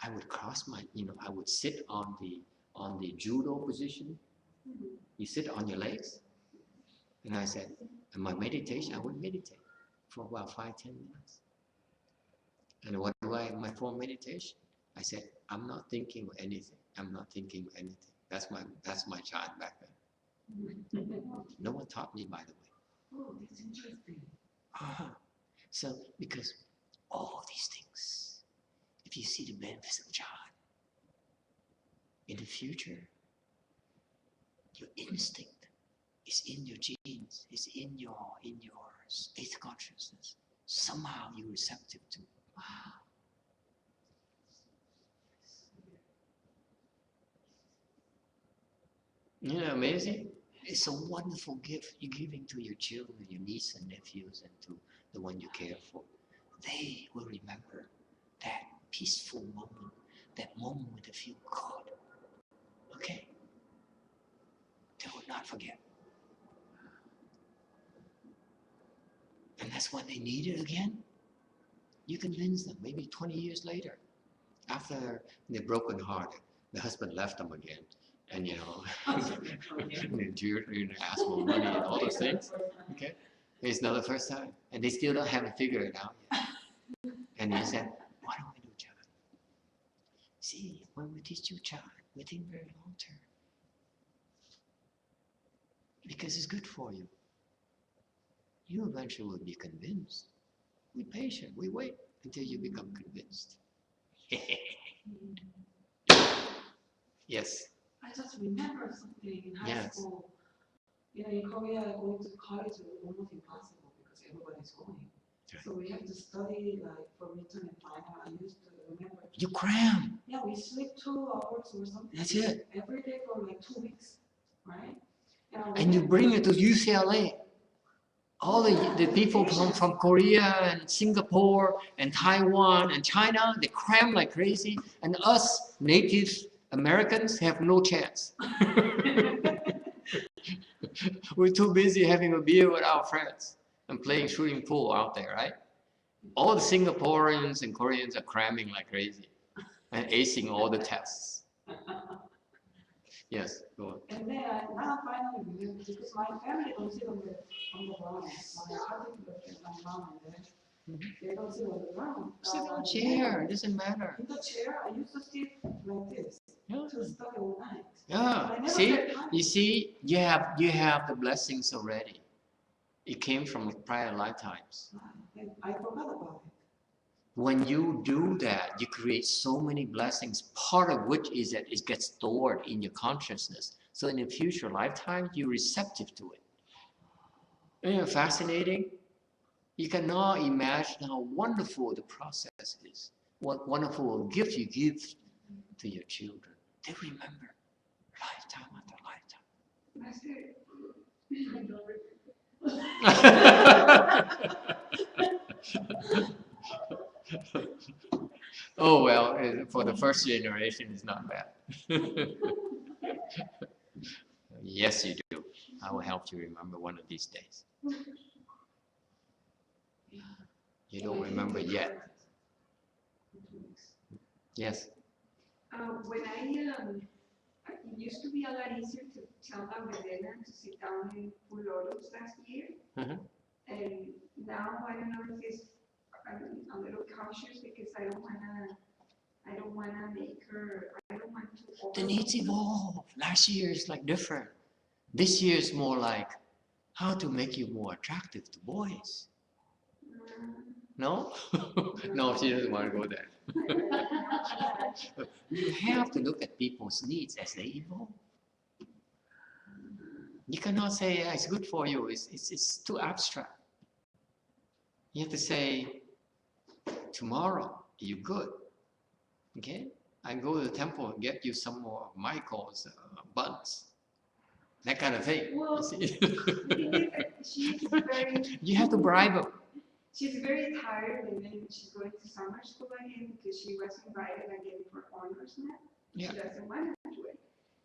I would cross my, I would sit on the judo position. You sit on your legs. And I said, in my meditation, I would meditate for about 5-10 minutes. And what do I, my form meditation? I said, I'm not thinking of anything. I'm not thinking of anything. That's my child back then. No one taught me, by the way. Oh, that's interesting. So, because all these things, if you see the benefits of John, in the future, your instinct is in your genes, it's in your eighth consciousness. Somehow you're receptive to it. Wow. Isn't that amazing? It's a wonderful gift you're giving to your children, your nieces and nephews, and to the one you care for. They will remember that peaceful moment, that moment when they feel good. Okay? They will not forget. And that's when they need it again. You convince them, maybe 20 years later, after they're broken hearted, the husband left them again. And the children ask for money and all those things. Okay? It's not the first time. And they still haven't figured it out yet. And he said, what do we do, John? See, when we teach you John, we think very long term. Because it's good for you. You eventually will be convinced. Be patient. We wait until you become convinced. Yes. I just remember something in high school. In Korea, going to college is almost impossible because everybody's going. Right. So we have to study for midterm and final. I used to remember. You cram. Yeah, we sleep 2 hours or something. That's it. Every day for like 2 weeks, right? And you bring it to UCLA. All the people from Korea and Singapore and Taiwan and China, they cram like crazy. And us native Americans have no chance. We're too busy having a beer with our friends and playing shooting pool out there, right? All the Singaporeans and Koreans are cramming like crazy and acing all the tests. Yes, go on. And then now finally remember, because my family don't sit on the ground. My particular friend, my mom and dad, they don't sit on the ground. Sit on a chair, it doesn't matter. In the chair, I used to sit like this to study all night. Yeah, see, you see, you have the blessings already. It came from prior lifetimes. I forgot about it. When you do that, you create so many blessings, part of which is that it gets stored in your consciousness. So in the future lifetime, you're receptive to it. Isn't it fascinating? You cannot imagine how wonderful the process is. What wonderful gift you give to your children. They remember lifetime after lifetime. Oh well, for the first generation, it's not bad. Yes, you do. I will help you remember one of these days. You don't remember yet. Yes. When it used to be a lot easier to tell Magdalena to sit down in full lotus last year. Mhm. And now I don't know if it's, I'm a little cautious because I don't wanna make her, I don't want to. The needs evolve. Last year is like different. This year is more like how to make you more attractive to boys. No? No, she doesn't want to go there. You have to look at people's needs as they evolve. You cannot say, yeah, it's good for you. It's too abstract. You have to say, tomorrow, are you good? Okay? I go to the temple and get you some more of Michael's buns. That kind of thing. Well, she's very. You have to bribe them. She's very tired, and then she's going to summer school again because she was invited again for honors net. Yeah. She doesn't want to do it.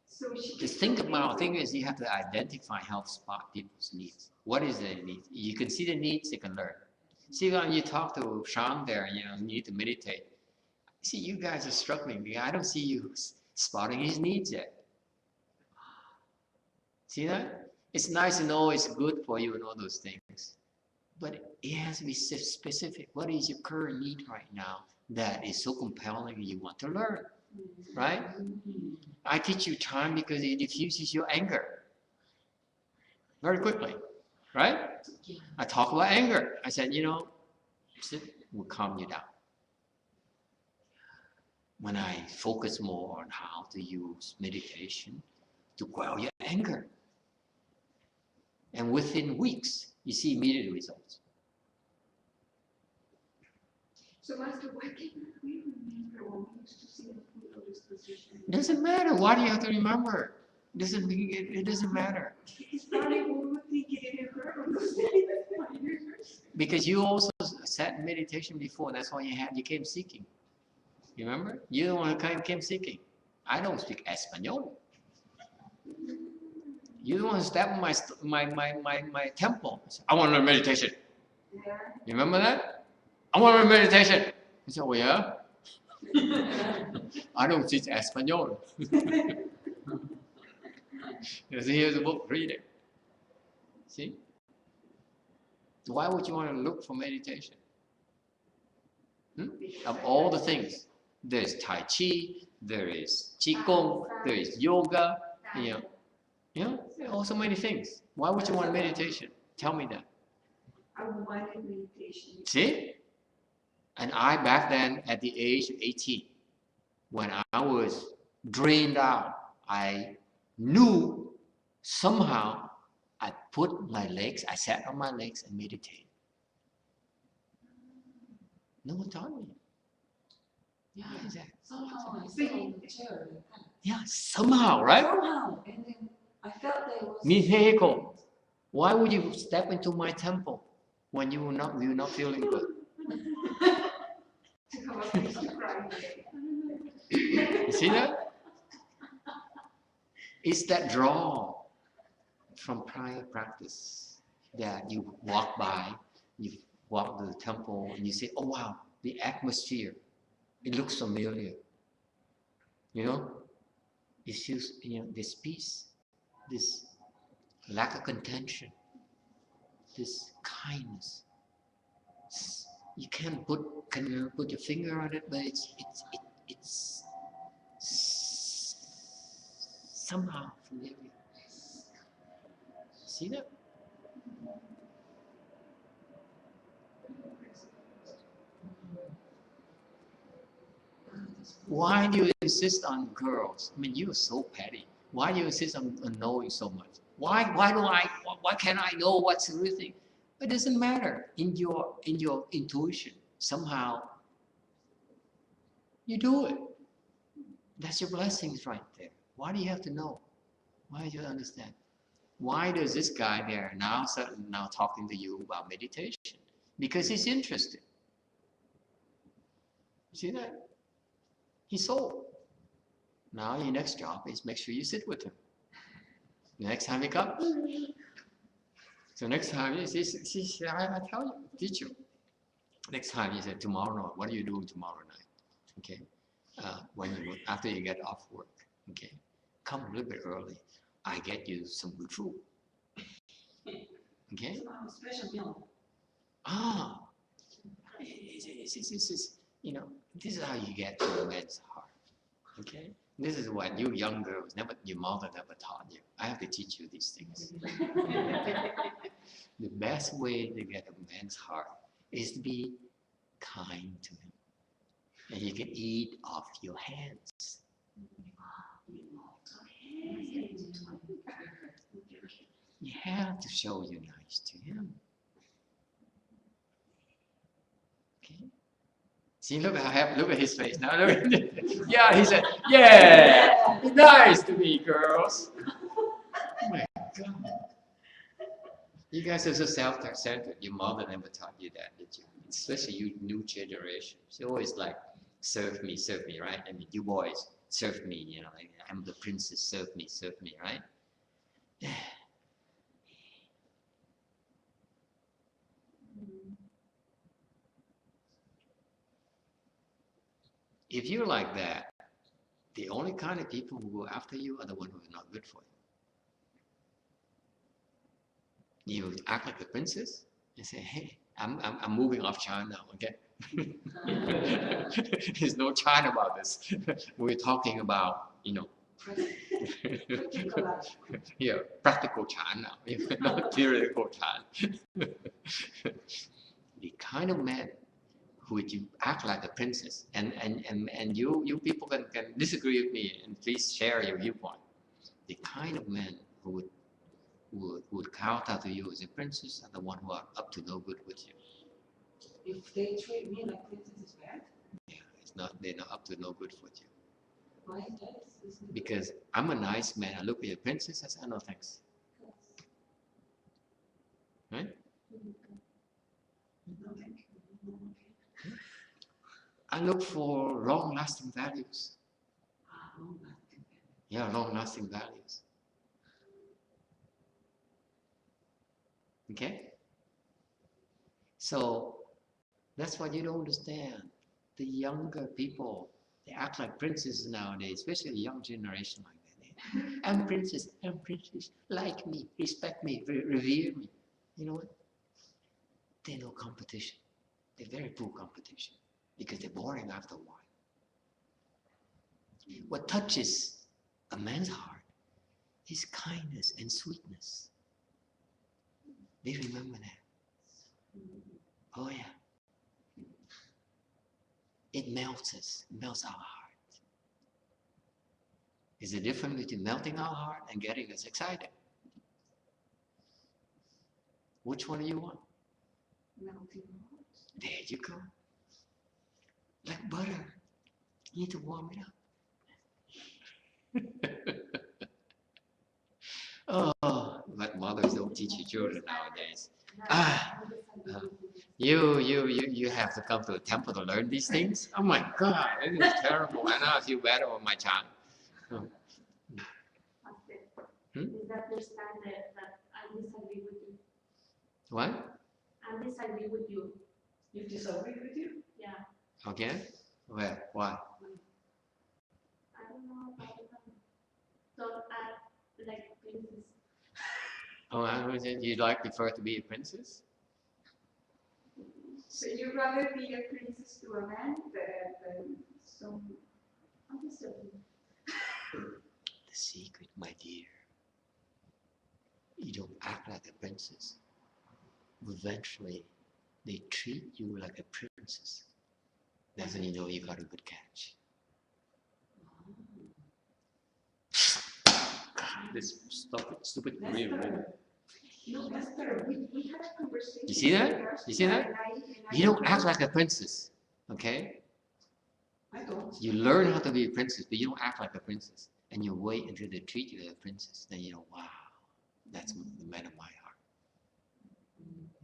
So she Just think about, thing is you have to identify, help spot people's needs. What is their needs? You can see the needs, you can learn. See, when you talk to Sean there, you need to meditate. See, you guys are struggling. I don't see you spotting his needs yet. See that? It's nice to know it's good for you and all those things. But it has to be specific. What is your current need right now that is so compelling you want to learn? Right? I teach you time because it diffuses your anger very quickly. Right? I talk about anger. I said, sit will calm you down. When I focus more on how to use meditation to quell your anger. And within weeks, you see immediate results. So, Master, why can't we remember when we used to see the full lotus position? It doesn't matter. Why do you have to remember? It doesn't matter. Because probably we would think it didn't hurt. Because you also sat in meditation before. That's why you came seeking. You remember? You the one who came seeking. I don't speak Espanol. You the one who stepped in my temple. I want to learn meditation. Yeah. You remember that? I want to learn meditation. I said, oh yeah? I don't speak Espanol. Here's a book, read it. See? Why would you want to look for meditation? Of all the things, there's Tai Chi, there is Qigong, there is yoga, there are so many things. Why would you want meditation? Tell me that. I wanted meditation. See? And I, back then, at the age of 18, when I was drained out, I knew somehow I sat on my legs and meditated. No one taught me. Yeah, Exactly. somehow I sat on the chair. Yeah, somehow, right? Somehow, and then I felt there was. Miheko, why would you step into my temple when you were not feeling good? To have a place to cry. You see that? It's that draw from prior practice that you walk by, you walk to the temple, and you say, oh wow, the atmosphere, it looks familiar. It feels, this peace, this lack of contention, this kindness. You can't put your finger on it, but it's somehow familiar. See that? Why do you insist on girls? I mean, you're so petty. Why do you insist on knowing so much? Why can't I know what's the real thing? It doesn't matter. In your intuition, somehow you do it. That's your blessings right there. Why do you have to know? Why do you understand? Why does this guy there now talking to you about meditation? Because he's interested. See that? He sold. Now your next job is make sure you sit with him. The next time he comes. So next time I tell you, teach you. Next time he said, tomorrow, what are you doing tomorrow night? Okay. after you get off work. Okay, come a little bit early. I get you some good food. Okay. special meal. This is how you get to a man's heart. Okay, this is what you young girls your mother never taught you. I have to teach you these things. The best way to get a man's heart is to be kind to him, and you can eat off your hands. You have to show you're nice to him. Okay. See, look at his face now. Yeah, he said, yeah, be nice to me, girls. Oh my God. You guys are so self-centered. Your mother never taught you that, did you? Especially you new generation. She always like, serve me, right? I mean, you boys, serve me, like, I'm the princess, serve me, right? If you're like that, the only kind of people who go after you are the ones who are not good for you. You act like a princess and say, hey, I'm moving off China now, okay? There's no China about this. We're talking about, yeah, practical China, not theoretical China. The kind of man who you act like a princess, and you people can disagree with me, and please share your viewpoint. The kind of men who would kowtow to you as a princess are the one who are up to no good with you. If they treat me like princess is bad? Yeah, they're not up to no good with you. Why is that? Because I'm a nice man. I look at your princess, I say, no thanks. Right? No, thank you. I look for long-lasting values. Long-lasting. Yeah, long-lasting values. Okay? So, that's what you don't understand. The younger people, they act like princesses nowadays, especially the young generation like that. I'm princess, like me, respect me, revere me. You know what? They're no competition. They're very poor competition because they're boring after a while. What touches a man's heart is kindness and sweetness. They remember that. Oh yeah. It melts us, melts our heart. Is the difference between melting our heart and getting us excited? Which one do you want? Melting. There you go. Like butter. You need to warm it up. Oh, but mothers don't teach your children nowadays. You have to come to a temple to learn these things? Oh my God, it is terrible. I know I feel better with my child. Is that understand that I disagree with you? What? I disagree with you. You disagree with you? Yeah. Okay. Well, why? I don't know about don't act like a princess. Oh, you'd like prefer to be a princess? So you'd rather be a princess to a man than some other. The secret, my dear. You don't act like a princess. Eventually, they treat you like a princess. That's when you know you got a good catch. This stupid real. No, Esther, we had a conversation. You see that? You see that? You don't act like a princess, okay? I don't. You learn how to be a princess, but you don't act like a princess. And you wait until they treat you like a princess. Then you know, wow, that's the man of my heart.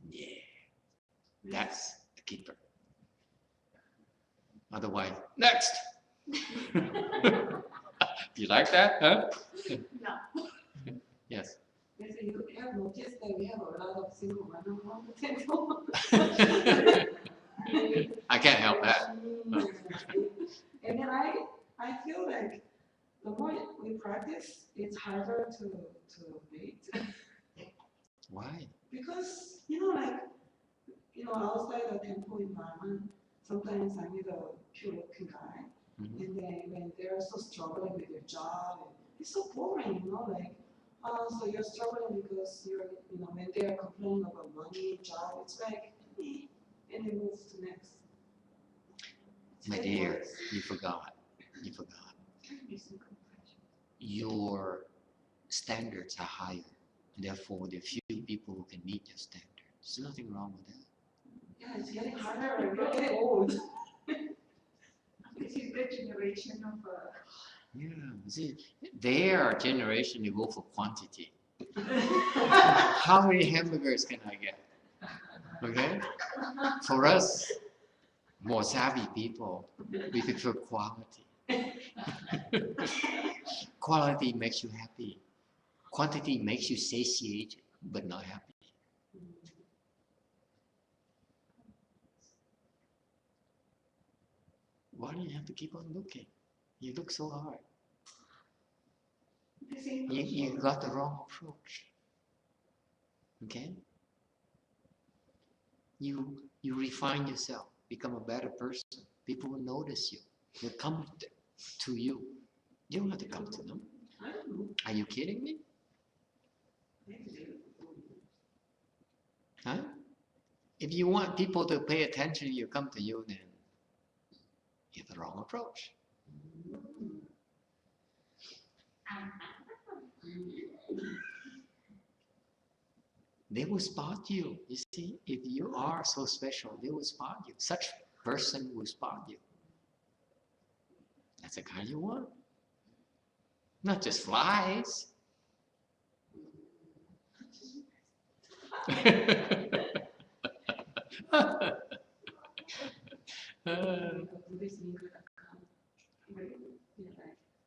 Yeah, that's a keeper. Otherwise, next. You like that, huh? No. Yes. Yes, you have noticed that we have a lot of single women on the table. I can't help that. And then I feel like the more we practice, it's harder to meet. Why? Because, like, outside the temple environment, sometimes I meet a pure looking guy. Mhm. And then when they're so struggling with their job, it's so boring, like, so you're struggling because when they're complaining about money, job, it's like, and they move to next. It's My getting dear, worse. you forgot. You forgot. Your standards are higher. Therefore, there are few people who can meet your standards. There's nothing wrong with that. Yeah, it's getting harder. We're getting old. This is the generation of Yeah, see, their generation, they go for quantity. How many hamburgers can I get? Okay? For us, more savvy people, we prefer quality. Quality makes you happy. Quantity makes you satiated, but not happy. Why do you have to keep on looking? You look so hard. You got the wrong approach. Okay? You refine yourself, become a better person. People will notice you. They'll come to you. You don't have to come to them. I don't know. Are you kidding me? Huh? If you want people to pay attention, you come to you, then you have the wrong approach. They will spot you. You see, if you are so special, they will spot you. Such person will spot you. That's the kind you want. Not just flies. Buddhistmingle.com.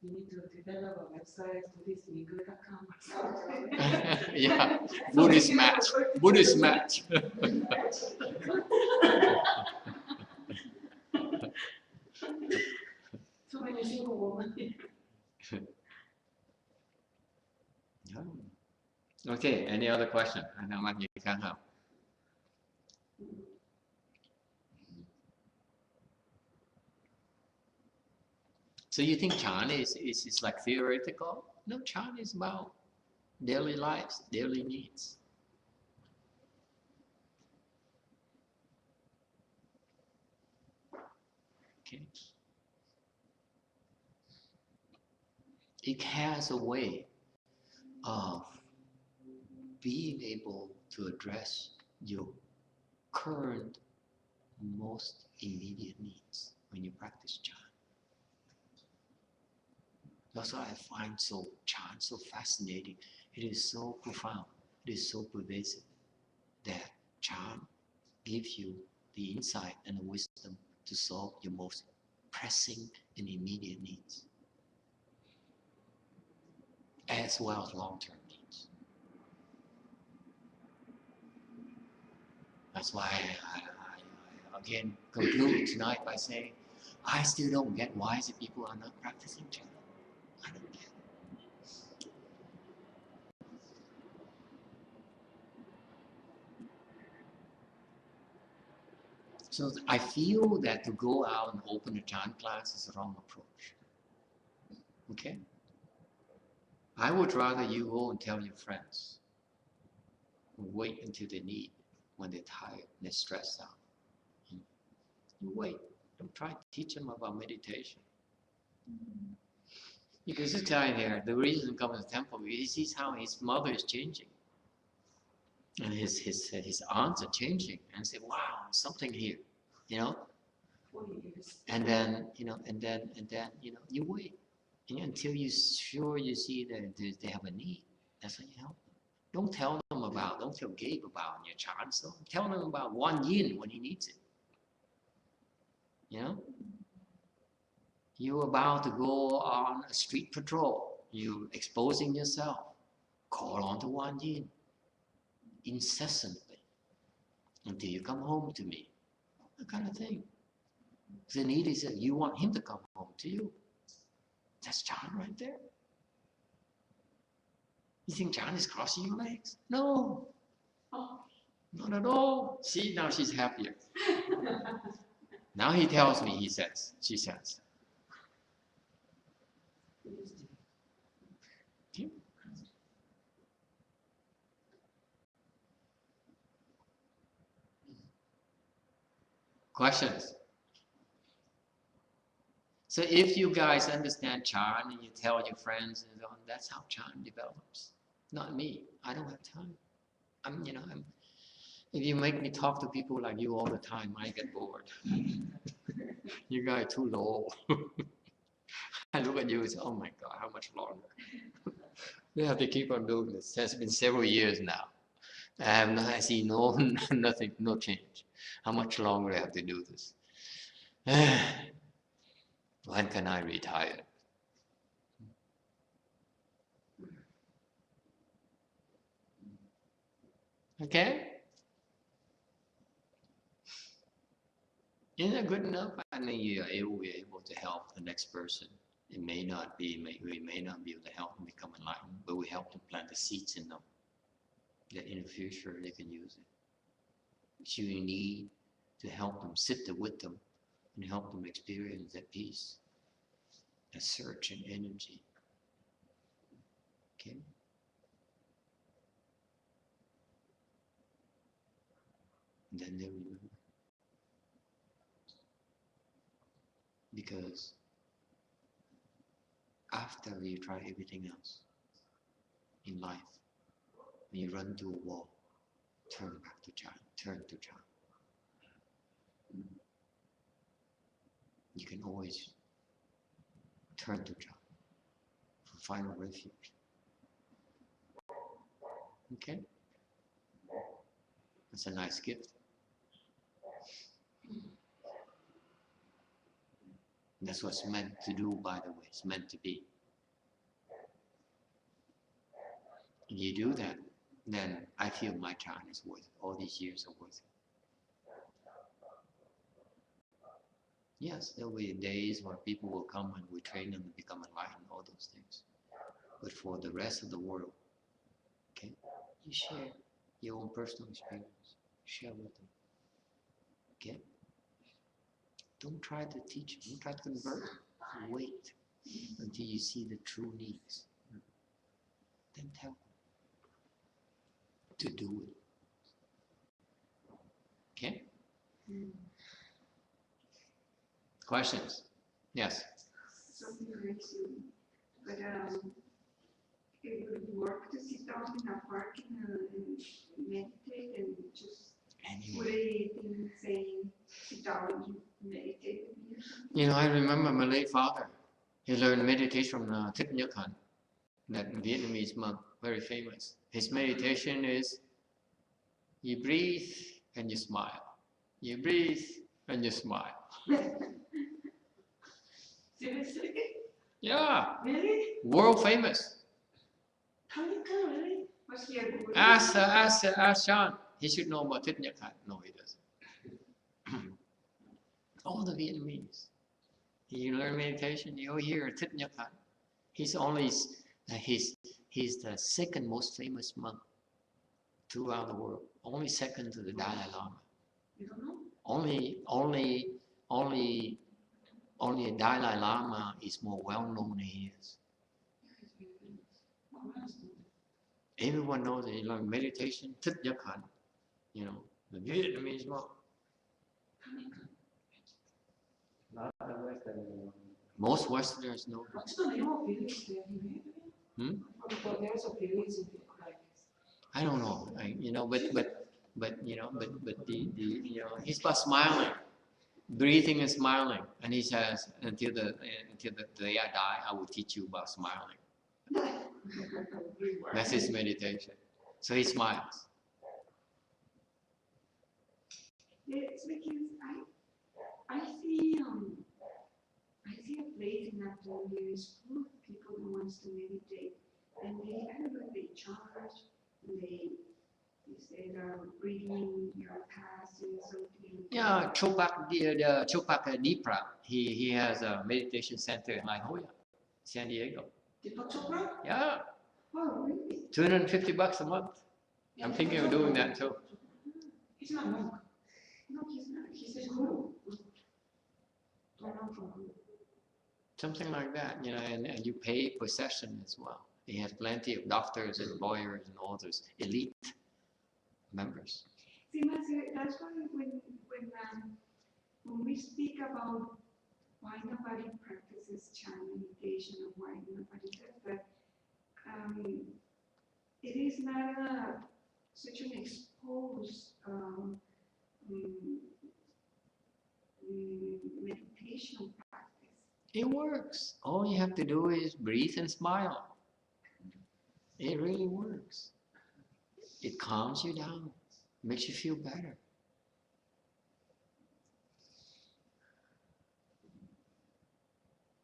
You need to develop a website, Buddhistmingle.com. Yeah, Buddhist match. Buddhist match. So many single women. Okay, any other question? I know you can't help. So you think Chan is like theoretical? No, Chan is about daily lives, daily needs. Okay. It has a way of being able to address your current most immediate needs when you practice Chan. That's why I find Chan so fascinating. It is so profound. It is so pervasive that Chan gives you the insight and the wisdom to solve your most pressing and immediate needs, as well as long-term needs. That's why I again conclude tonight by saying, I still don't get why the people are not practicing Chan. I don't get it. So I feel that to go out and open a Chan class is the wrong approach. Okay? I would rather you go and tell your friends. Wait until they need, when they're tired, they're stressed out. You wait. Don't try to teach them about meditation. Because this guy here, the reason he comes to the temple, he sees how his mother is changing. And his aunts are changing. And say, wow, something here. And then, you wait. And until you're sure you see that they have a need. That's how you help them. Don't tell Gabe about your Chan. So tell them about Wan Yin when he needs it. You're about to go on a street patrol. You're exposing yourself. Call on to Wan Yin incessantly until you come home to me. That kind of thing. The need is that you want him to come home to you. That's John right there. You think John is crossing your legs? No. Oh. Not at all. See, now she's happier. Now he tells me, she says. Okay. Questions? So if you guys understand Chan and you tell your friends and so on, that's how Chan develops. Not me. I don't have time. If you make me talk to people like you all the time, I get bored. You guys are too low. I look at you and say, oh my God, how much longer? We have to keep on doing this. It's been several years now. I see nothing, no change. How much longer I have to do this? When can I retire? Okay? Isn't that good enough? I mean, we're able to help the next person. It may not be, we may not be able to help them become enlightened, but we help them plant the seeds in them that in the future they can use it. So you need to help them, sit there with them, and help them experience that peace, that search and energy. Okay? And then they remember. Because after you try everything else in life, when you run to a wall, turn back to Chan, turn to Chan. You can always turn to Chan for final refuge. Okay? That's a nice gift. That's what's meant to do, by the way. It's meant to be. If you do that, then I feel my Chan is worth it. All these years are worth it. Yes, there will be days where people will come and we train them to become enlightened, all those things. But for the rest of the world, okay, you share your own personal experience. Share with them. Okay? Don't try to teach them. Don't try to convert them. Wait until you see the true needs. Then tell them to do it. Okay? Questions? Yes? Something very silly, but it would work to sit down in a park and meditate and just put a thing saying, sit down and meditate. You know, I remember my late father. He learned meditation from Thich Nhat Hanh, that Vietnamese monk, very famous. His meditation is, you breathe and you smile. You breathe and you smile. Seriously? Yeah. Really? World famous. Really? Was he a good? Ask Sean. He should know about Thich Nhat Hanh. No, he doesn't. All the Vietnamese. You learn meditation, you hear Thich Nhat Hanh. He's only he's the second most famous monk throughout the world. Only second to the Dalai Lama. You don't know? Only Dalai Lama is more well known than he is. Everyone knows that you learn meditation, Thich Nhat Hanh, you know, the Vietnamese monk. Not the Western. Most Westerners know. What's the name of village there in Vietnam? There's a village in like. I don't know. But he's about smiling, breathing and smiling, and he says, until the day I die, I will teach you about smiling. That's his meditation. So he smiles. It's because I see a place in Antonio is full of people who wants to meditate, and everybody charge, they you said reading your past and something. Yeah, the Chopak Dipra, he has a meditation center in La Jolla, San Diego. Deepak Chopra? Yeah, Oh, really? $250 a month. Yeah, I'm thinking Deepak of doing Chopra. that too. He's not monk. No, he's not. He's a He's guru. guru. Don't know from who. Something like that, you know, and you pay per session as well. He has plenty of doctors and lawyers and all those elite members. See, Master, that's why when we speak about why nobody practices Chan meditation or why nobody does that, it is not such an exposed meditation practice. It works. All you have to do is breathe and smile. It really works. It calms you down, makes you feel better.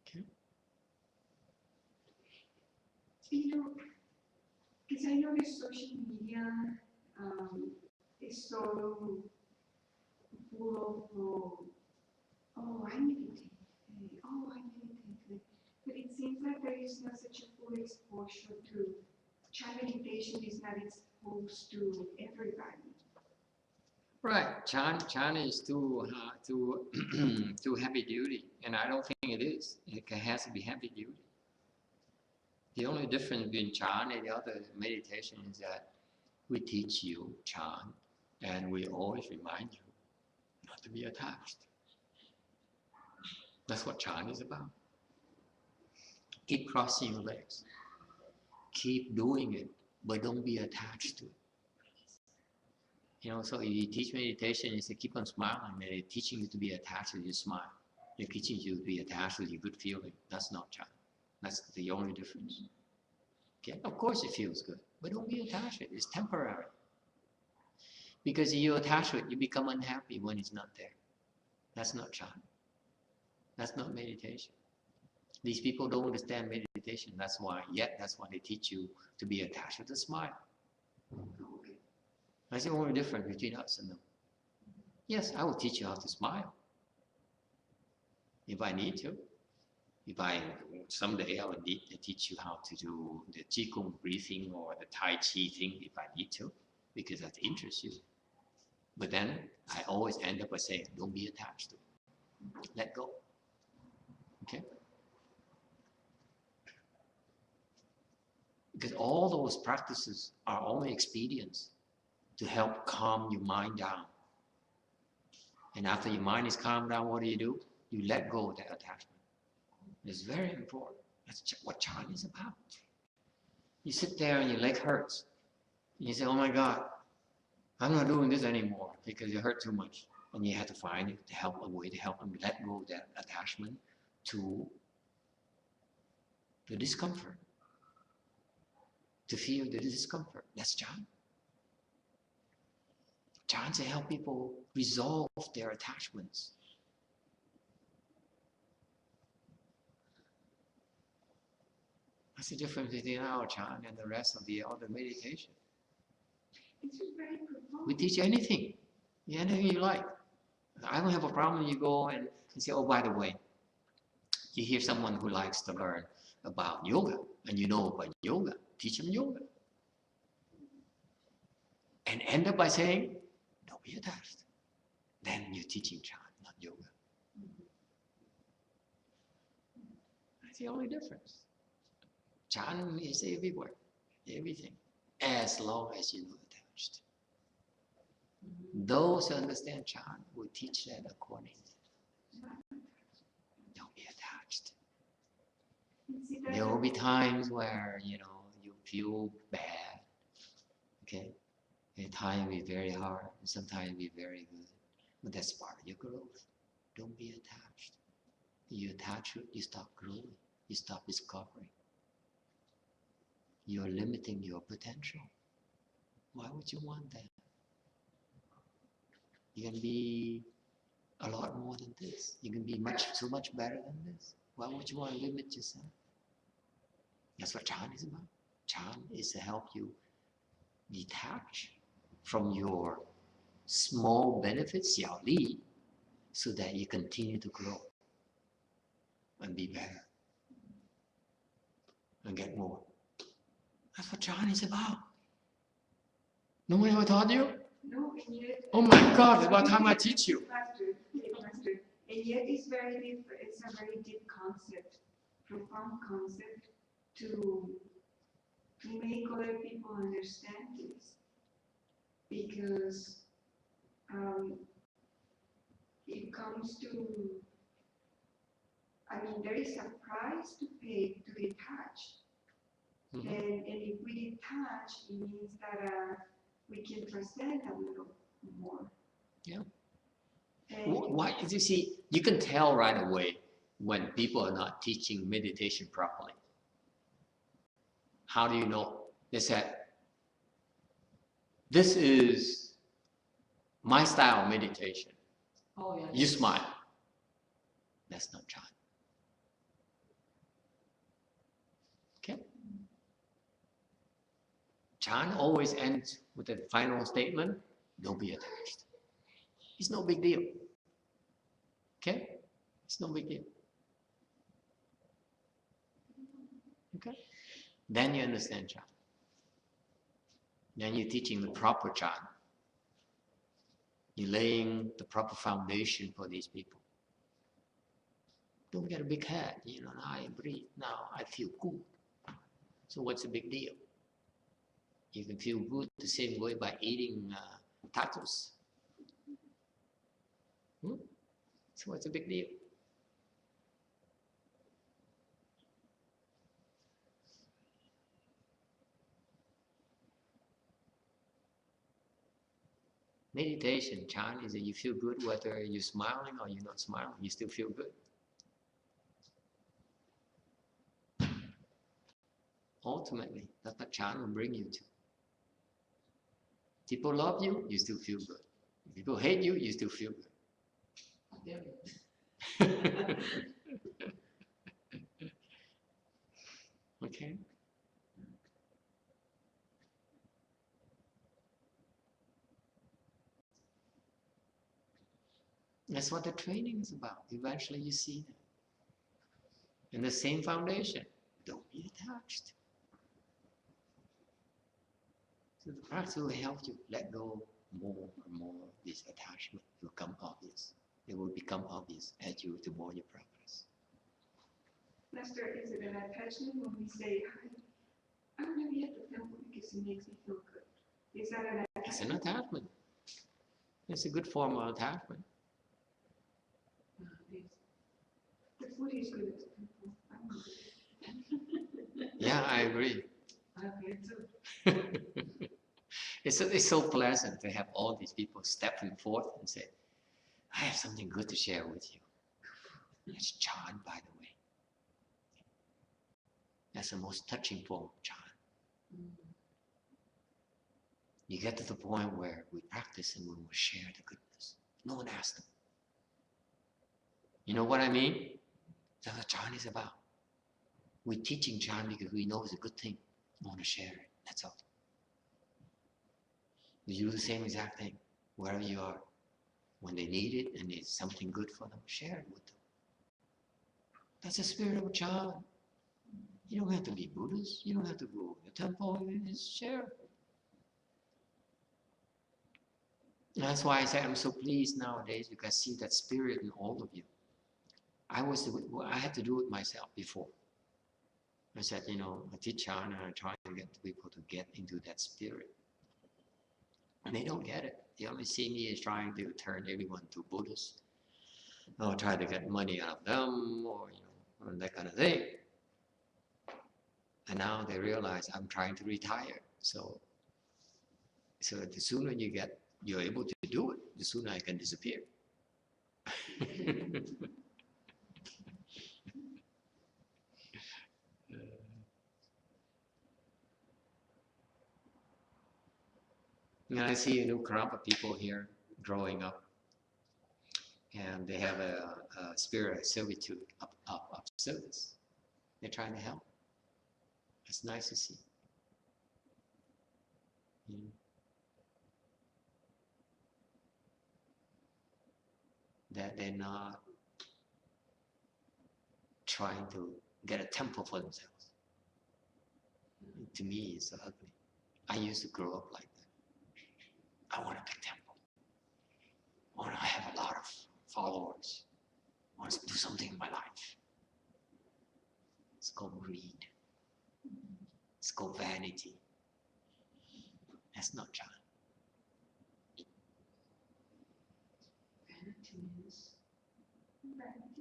Okay. You know, because I notice social media is so full of, oh, I meditate, oh, I meditate. But it seems like there is not such a full exposure to Chan meditation is not exposed to everybody. Right. Chan is too too heavy duty, and I don't think it is. It has to be heavy duty. The only difference between Chan and the other meditation is that we teach you Chan, and we always remind you not to be attached. That's what Chan is about. Keep crossing your legs. Keep doing it, but don't be attached to it. You know, so if you teach meditation, you say keep on smiling, and they're teaching you to be attached with your smile. They're teaching you to be attached with your good feeling. That's not Chan. That's the only difference. Okay, of course it feels good, but don't be attached to it. It's temporary. Because if you attach to it, you become unhappy when it's not there. That's not Chan. That's not meditation. These people don't understand meditation. That's why they teach you to be attached with a smile. That's the only difference between us and them. Yes, I will teach you how to smile. If I need to. Someday I will need to teach you how to do the Qigong breathing or the Tai Chi thing if I need to, because that interests you. But then I always end up by saying, don't be attached to it. Let go. Okay? Because all those practices are only expedients to help calm your mind down. And after your mind is calmed down, what do? You let go of that attachment. It's very important. That's what Chan is about. You sit there and your leg hurts. And you say, oh my God, I'm not doing this anymore because it hurt too much. And you have to find a way to help them let go of that attachment to the discomfort. To feel the discomfort. That's Chan. Chan to help people resolve their attachments. That's the difference between our Chan and the rest of the other meditation. It's just very profound. We teach anything you like. I don't have a problem. You go and say, oh, by the way, you hear someone who likes to learn about yoga, and you know about yoga, teach them yoga. And end up by saying, don't be attached. Then you're teaching Chan, not yoga. That's the only difference. Chan is everywhere, everything, as long as you're not attached. Those who understand Chan will teach that accordingly. Don't be attached. There will be times where, you feel bad. Okay? At times it will be very hard, and sometimes it will be very good. But that's part of your growth. Don't be attached. You attach to it, you stop growing. You stop discovering. You're limiting your potential. Why would you want that? You can be a lot more than this. You can be so much better than this. Why would you want to limit yourself? That's what Chan is about. Chan is to help you detach from your small benefits, 小利, so that you continue to grow and be better and get more. That's what John is about. No one ever taught you? No, and yet. Oh my God, it's about time I teach you. Master, and yet it's very deep. It's a very deep concept, profound concept to make other people understand this, because it comes to. I mean, there is a price to pay to detach. Mhm. And if we detach, it means that we can transcend a little more. Yeah. And Why? You see, you can tell right away when people are not teaching meditation properly. How do you know? They said, this is my style of meditation. Oh, yeah. You smile. That's not Chan. Okay? Chan always ends with the final statement, don't be attached. It's no big deal. Okay? It's no big deal. Okay? Then you understand Chan. Then you're teaching the proper Chan. You're laying the proper foundation for these people. Don't get a big head. You know, now I breathe. Now I feel good. So what's the big deal? You can feel good the same way by eating tacos. So what's the big deal? Meditation, Chan, is that you feel good whether you're smiling or you're not smiling. You still feel good. Ultimately, that's what Chan will bring you to. People love you, you still feel good. People hate you, you still feel good. Okay? That's what the training is about. Eventually you see that. In the same foundation, don't be attached. So the practice will help you let go more and more. This attachment will become obvious. It will become obvious as you the more you practice. Master, is it an attachment when we say, I'm going to be at the temple because it makes me feel good? Is that an attachment? It's an attachment. It's a good form of attachment. The food is good at the temple. I'm good. Yeah, I agree. I agree too. It's so pleasant to have all these people stepping forth and say, I have something good to share with you. It's Chan, by the way. That's the most touching form of Chan. You get to the point where we practice and we will share the goodness. No one asked them. You know what I mean? That's what Chan is about. We're teaching Chan because we know it's a good thing. We want to share it. That's all. You do the same exact thing wherever you are. When they need it and it's something good for them, share it with them. That's the spirit of Chan. You don't have to be Buddhist. You don't have to go to the temple. You just share. And that's why I say I'm so pleased nowadays because I see that spirit in all of you. I had to do it myself before. I said, I teach Chan and I try to get people to get into that spirit. And they don't get it. They only see me as trying to turn everyone to Buddhists, or try to get money out of them, or that kind of thing. And now they realize I'm trying to retire. So the sooner you're able to do it, the sooner I can disappear. And I see a new crop of people here growing up, and they have a spirit of servitude, of service. They're trying to help. It's nice to see. that they're not trying to get a temple for themselves. To me, it's ugly. I used to grow up like that. I want a big temple. I want to have a lot of followers. I want to do something in my life. It's called greed. It's called vanity. That's not John. Vanity means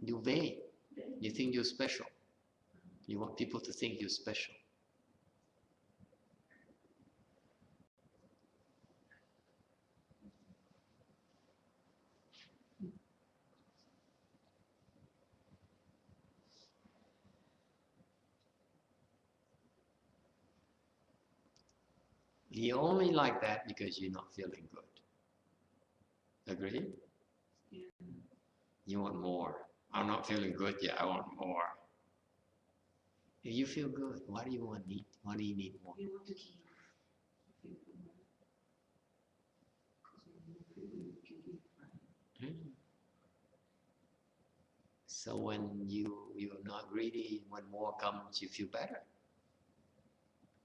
You're vain. You think you're special. You want people to think you're special. You only like that because you're not feeling good. Agree? Yeah. You want more. I'm not feeling good yet. I want more. If you feel good, why do you want need? Why do you need more? you want to give. You feel good. Because when you feel good, you can give, right? So when you're not greedy, when more comes, you feel better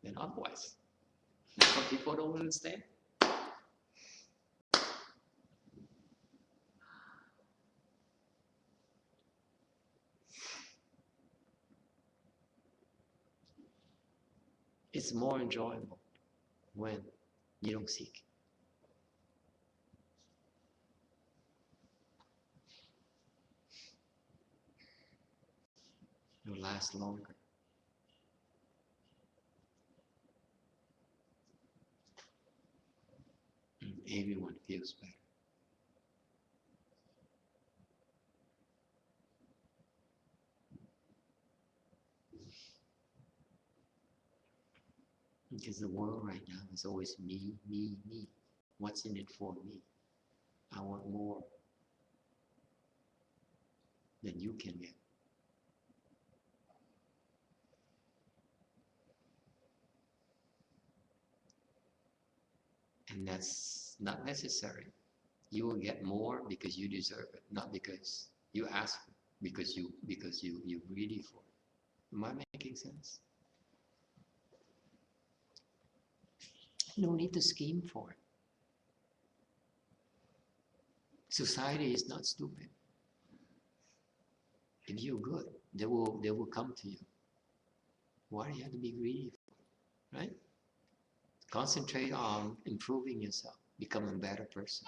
than otherwise. That's what people don't understand. It's more enjoyable when you don't seek. It'll last longer. And everyone feels better. Because the world right now is always me, me, me. What's in it for me? I want more than you can get. And that's not necessary. You will get more because you deserve it, not because you ask for it, because you're greedy for it. Am I making sense? No need to scheme for it. Society is not stupid. If you're good, they will come to you. Why do you have to be greedy for it? Right? Concentrate on improving yourself, becoming a better person.